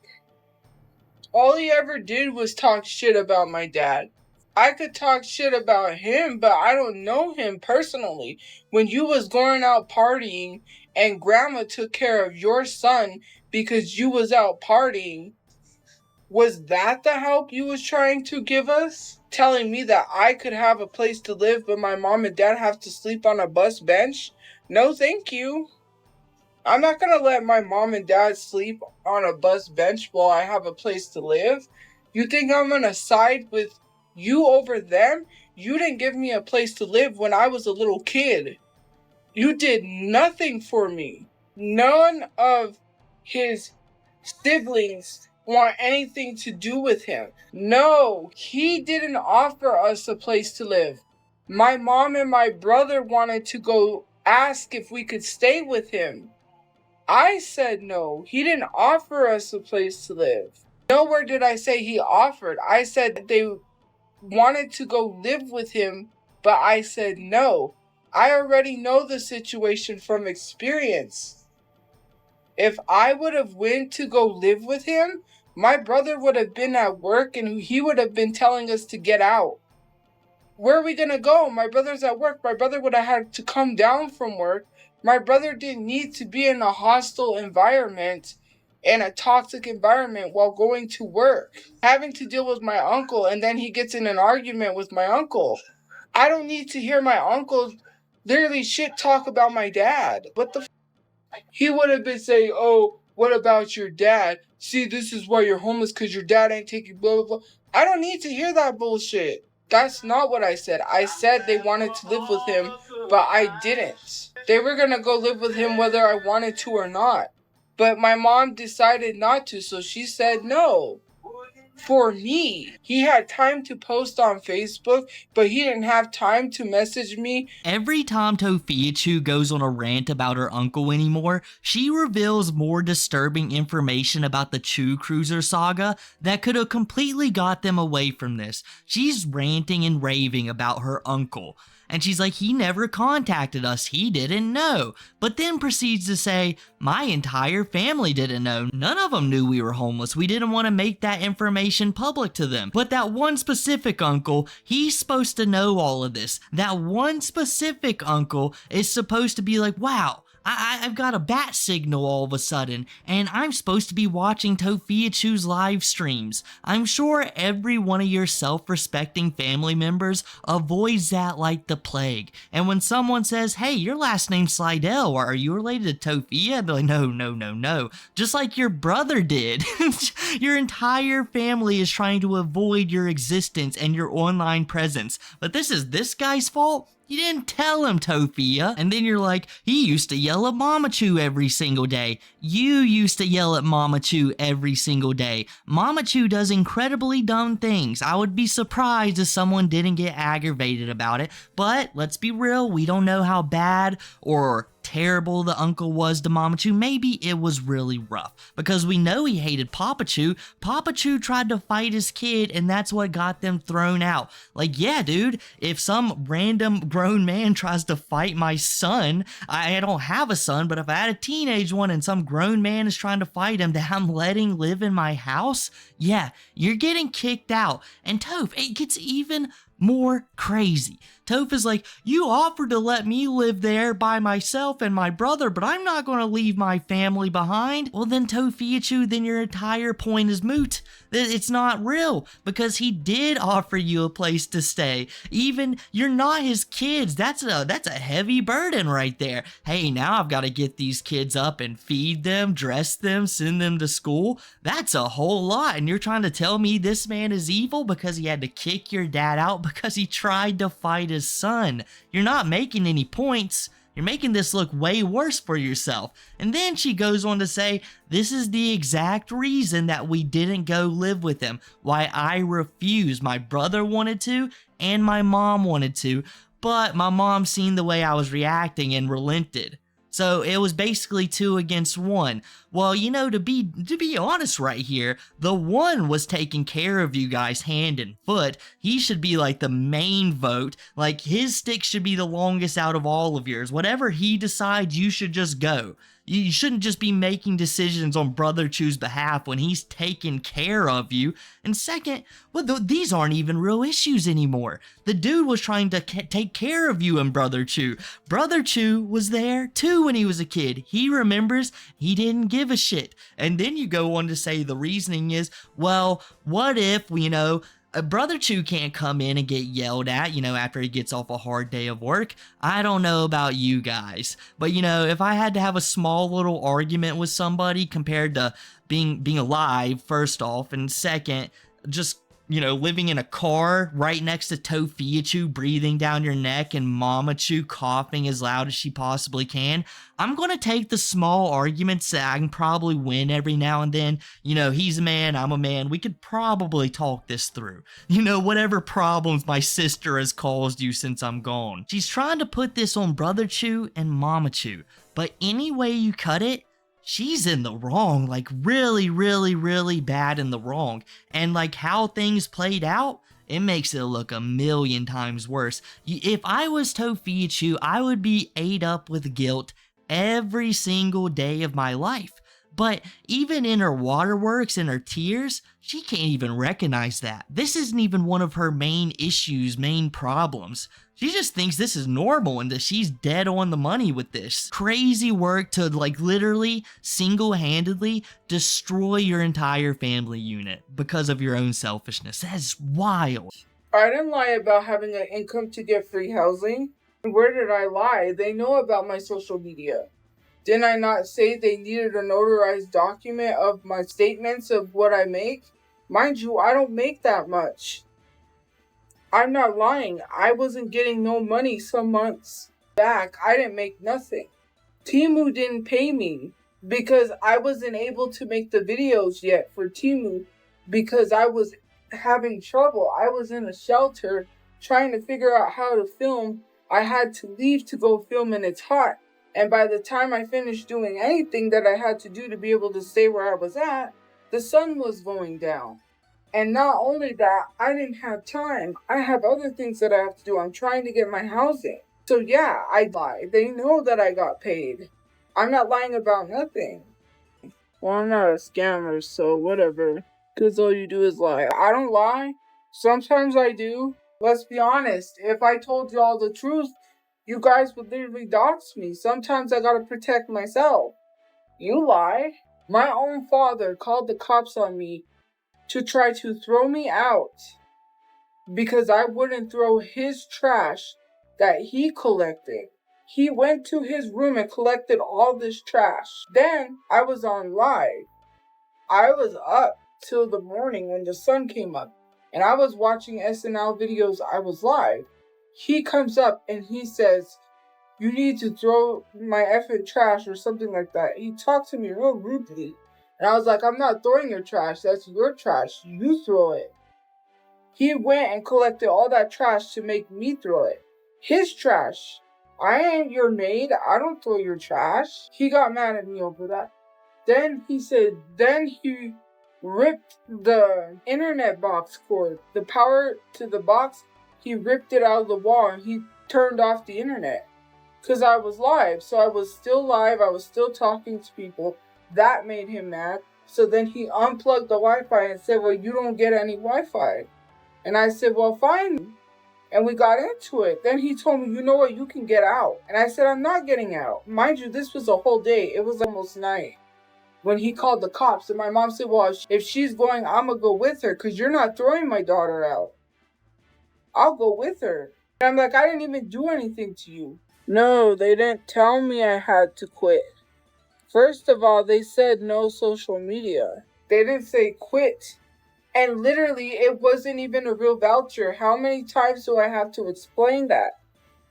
[SPEAKER 1] All he ever did was talk shit about my dad. I could talk shit about him, but I don't know him personally. When you was going out partying and grandma took care of your son because you was out partying, was that the help you was trying to give us? Telling me that I could have a place to live, but my mom and dad have to sleep on a bus bench? No, thank you. I'm not gonna let my mom and dad sleep on a bus bench while I have a place to live. You think I'm gonna side with you over them? You didn't give me a place to live when I was a little kid. You did nothing for me. None of his siblings want anything to do with him. No, he didn't offer us a place to live. My mom and my brother wanted to go ask if we could stay with him. I said no. He didn't offer us a place to live. Nowhere did I say he offered. I said they wanted to go live with him, but I said no. I already know the situation from experience. If I would have went to go live with him, my brother would have been at work and he would have been telling us to get out. Where are we gonna go? My brother's at work. My brother would have had to come down from work. My brother didn't need to be in a hostile environment and a toxic environment while going to work. Having to deal with my uncle and then he gets in an argument with my uncle. I don't need to hear my uncle literally shit talk about my dad. What the He would have been saying, oh, what about your dad? See, this is why you're homeless because your dad ain't taking blah, blah, blah. I don't need to hear that bullshit. That's not what I said. I said they wanted to live with him, but I didn't. They were going to go live with him whether I wanted to or not. But my mom decided not to, so she said no. For me, he had time to post on Facebook, but he didn't have time to message me.
[SPEAKER 2] Every time Tophiachu goes on a rant about her uncle anymore, she reveals more disturbing information about the Chu Cruiser saga that could have completely got them away from this. She's ranting and raving about her uncle. And she's like, he never contacted us, he didn't know. But then proceeds to say, my entire family didn't know. None of them knew we were homeless. We didn't want to make that information public to them. But that one specific uncle, he's supposed to know all of this. That one specific uncle is supposed to be like, wow, I've got a bat signal all of a sudden, and I'm supposed to be watching Tophiachu's live streams. I'm sure every one of your self-respecting family members avoids that like the plague. And when someone says, hey, your last name's Slidell, or are you related to Tophia? I'd be like, no. Just like your brother did. Your entire family is trying to avoid your existence and your online presence. But this is this guy's fault? You didn't tell him, Tophia. And then you're like, he used to yell at Mama Chu every single day. You used to yell at Mama Chu every single day. Mama Chu does incredibly dumb things. I would be surprised if someone didn't get aggravated about it. But let's be real, we don't know how bad or terrible the uncle was to Mama Chu. Maybe it was really rough because we know he hated Papa Chu. Papa Chu tried to fight his kid and that's what got them thrown out. Like, yeah, dude, if some random grown man tries to fight my son, I don't have a son, but if I had a teenage one and some grown man is trying to fight him that I'm letting live in my house, yeah, you're getting kicked out. And Toph, it gets even more crazy. Toph is like, you offered to let me live there by myself and my brother, but I'm not going to leave my family behind. Well then, Tophiachu, then your entire point is moot. It's not real, because he did offer you a place to stay. Even, you're not his kids. That's a heavy burden right there. Hey, now I've got to get these kids up and feed them, dress them, send them to school. That's a whole lot, and you're trying to tell me this man is evil because he had to kick your dad out because he tried to fight his son. You're not making any points. You're making this look way worse for yourself. And then she goes on to say, this is the exact reason that we didn't go live with him. Why I refused. My brother wanted to, and my mom wanted to, but my mom seen the way I was reacting and relented. So it was basically 2 against 1. Well, to be honest right here, the one was taking care of you guys hand and foot. He should be like the main vote. Like his stick should be the longest out of all of yours. Whatever he decides, you should just go. You shouldn't just be making decisions on Brother Chu's behalf when he's taking care of you. And second, well, these aren't even real issues anymore. The dude was trying to take care of you and Brother Chu. Brother Chu was there too when he was a kid. He remembers. He didn't give a shit. And then you go on to say the reasoning is, well, what if, Brother Chu can't come in and get yelled at, after he gets off a hard day of work. I don't know about you guys, but if I had to have a small little argument with somebody compared to being alive, first off, and second, just living in a car right next to Tophiachu breathing down your neck and Mama Chu coughing as loud as she possibly can, I'm gonna take the small arguments that I can probably win every now and then. He's a man, I'm a man. We could probably talk this through. Whatever problems my sister has caused you since I'm gone. She's trying to put this on Brother Chu and Mama Chu, but any way you cut it, she's in the wrong, like really, really, really bad in the wrong. And like how things played out, it makes it look a million times worse. If I was Tophiachu, I would be ate up with guilt every single day of my life. But even in her waterworks and her tears, she can't even recognize that. This isn't even one of her main issues, main problems. She just thinks this is normal and that she's dead on the money with this. Crazy work to literally single-handedly destroy your entire family unit because of your own selfishness. That's wild.
[SPEAKER 1] I didn't lie about having an income to get free housing. Where did I lie? They know about my social media. Didn't I not say they needed a notarized document of my statements of what I make? Mind you, I don't make that much. I'm not lying. I wasn't getting no money some months back. I didn't make nothing. Temu didn't pay me because I wasn't able to make the videos yet for Temu because I was having trouble. I was in a shelter trying to figure out how to film. I had to leave to go film and it's hot. And by the time I finished doing anything that I had to do to be able to stay where I was at, the sun was going down. And not only that, I didn't have time. I have other things that I have to do. I'm trying to get my housing. So yeah, I lied. They know that I got paid. I'm not lying about nothing. Well, I'm not a scammer, so whatever. Because all you do is lie. I don't lie. Sometimes I do. Let's be honest. If I told you all the truth, you guys would literally dox me. Sometimes I gotta protect myself. You lie. My own father called the cops on me to try to throw me out because I wouldn't throw his trash that he collected. He went to his room and collected all this trash. Then I was on live. I was up till the morning when the sun came up and I was watching SNL videos. I was live. He comes up and he says, "You need to throw my effing trash," or something like that. He talked to me real rudely. And I was like, "I'm not throwing your trash. That's your trash. You throw it." He went and collected all that trash to make me throw it. His trash. I ain't your maid. I don't throw your trash. He got mad at me over that. Then he ripped the internet box cord. The power to the box, he ripped it out of the wall and he turned off the internet. Because I was live. So I was still live. I was still talking to people. That made him mad. So then he unplugged the Wi-Fi and said, "Well, you don't get any Wi-Fi." And I said, "Well, fine." And we got into it. Then he told me, "You know what? You can get out." And I said, "I'm not getting out." Mind you, this was a whole day. It was almost night when he called the cops. And my mom said, "Well, if she's going, I'm going to go with her because you're not throwing my daughter out. I'll go with her." And I'm like, "I didn't even do anything to you." No, they didn't tell me I had to quit. First of all, they said no social media. They didn't say quit. And literally, it wasn't even a real voucher. How many times do I have to explain that?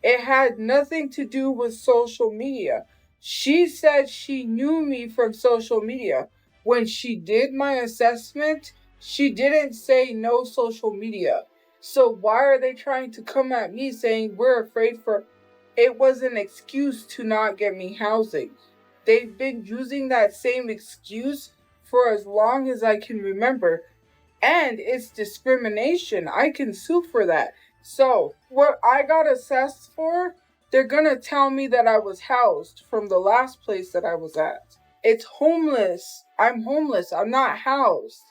[SPEAKER 1] It had nothing to do with social media. She said she knew me from social media. When she did my assessment, she didn't say no social media. So why are they trying to come at me saying we're afraid for... It was an excuse to not get me housing. They've been using that same excuse for as long as I can remember. And it's discrimination. I can sue for that. So, what I got assessed for, they're gonna tell me that I was housed from the last place that I was at. It's homeless. I'm homeless. I'm not housed.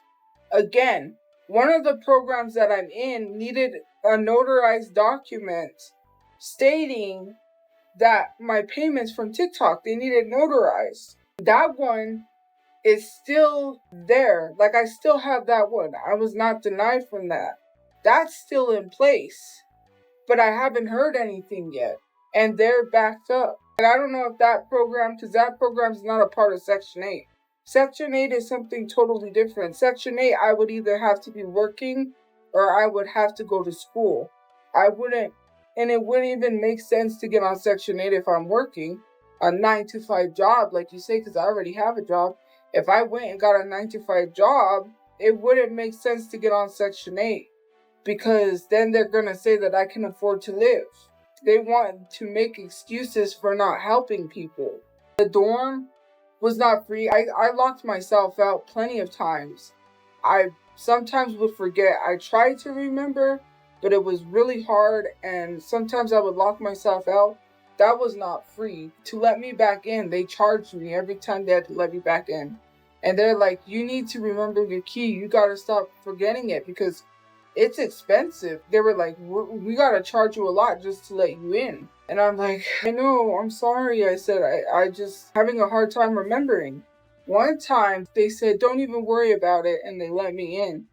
[SPEAKER 1] Again, one of the programs that I'm in needed a notarized document stating that my payments from TikTok, they needed notarized. That one is still there. Like, I still have that one. I was not denied from that. That's still in place. But I haven't heard anything yet. And they're backed up. And I don't know if that program, because that program is not a part of Section 8. Section 8 is something totally different. Section 8, I would either have to be working or I would have to go to school. And it wouldn't even make sense to get on Section 8 if I'm working a 9-to-5 job, like you say, because I already have a job. If I went and got a 9-to-5 job, it wouldn't make sense to get on Section 8 because then they're going to say that I can afford to live. They want to make excuses for not helping people. The dorm was not free. I locked myself out plenty of times. I sometimes would forget. I tried to remember, but it was really hard, and sometimes I would lock myself out. That was not free. To let me back in, they charged me every time they had to let me back in. And they're like, you need to remember your key. You got to stop forgetting it because it's expensive. They were like, we got to charge you a lot just to let you in. And I'm like, I know, I'm sorry. I said, I just having a hard time remembering. One time they said, don't even worry about it. And they let me in.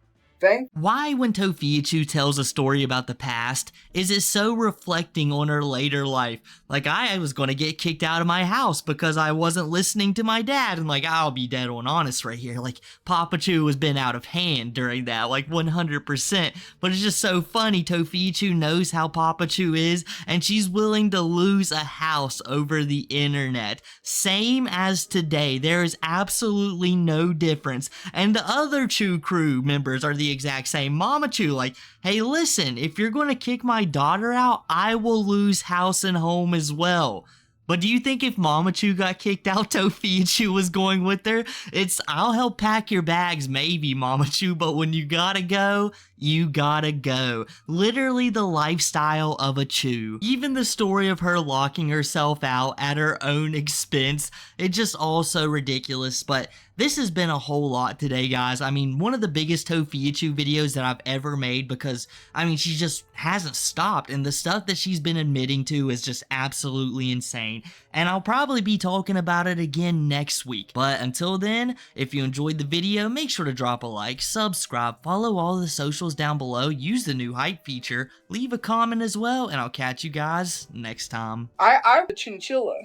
[SPEAKER 2] Why, when Tophiachu tells a story about the past, is it so reflecting on her later life? Like, I was gonna get kicked out of my house because I wasn't listening to my dad, and like, I'll be dead on honest right here, like, Papachu has been out of hand during that, like, 100%, but it's just so funny. Tophiachu knows how Papachu is, and she's willing to lose a house over the internet. Same as today, there is absolutely no difference, and the other Chu crew members are the exact same. Mama Chu, like, hey, listen, if you're gonna kick my daughter out, I will lose house and home as well. But do you think if Mama Chu got kicked out, Tophiachu was going with her? It's, I'll help pack your bags, maybe, Mama Chu, but when you gotta go, you gotta go. Literally the lifestyle of a Chu. Even the story of her locking herself out at her own expense, it's just all so ridiculous, but this has been a whole lot today, guys. I mean, one of the biggest Tophiachu videos that I've ever made because, I mean, she just hasn't stopped, and the stuff that she's been admitting to is just absolutely insane. And I'll probably be talking about it again next week. But until then, if you enjoyed the video, make sure to drop a like, subscribe, follow all the socials down below, use the new hype feature, leave a comment as well, and I'll catch you guys next time.
[SPEAKER 1] I'm a chinchilla.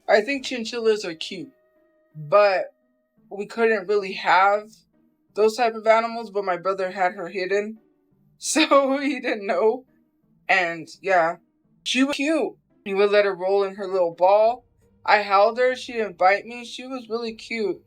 [SPEAKER 1] I think chinchillas are cute, but we couldn't really have those type of animals, but my brother had her hidden, so he didn't know. And yeah, she was cute. He would let her roll in her little ball. I held her. She didn't bite me. She was really cute.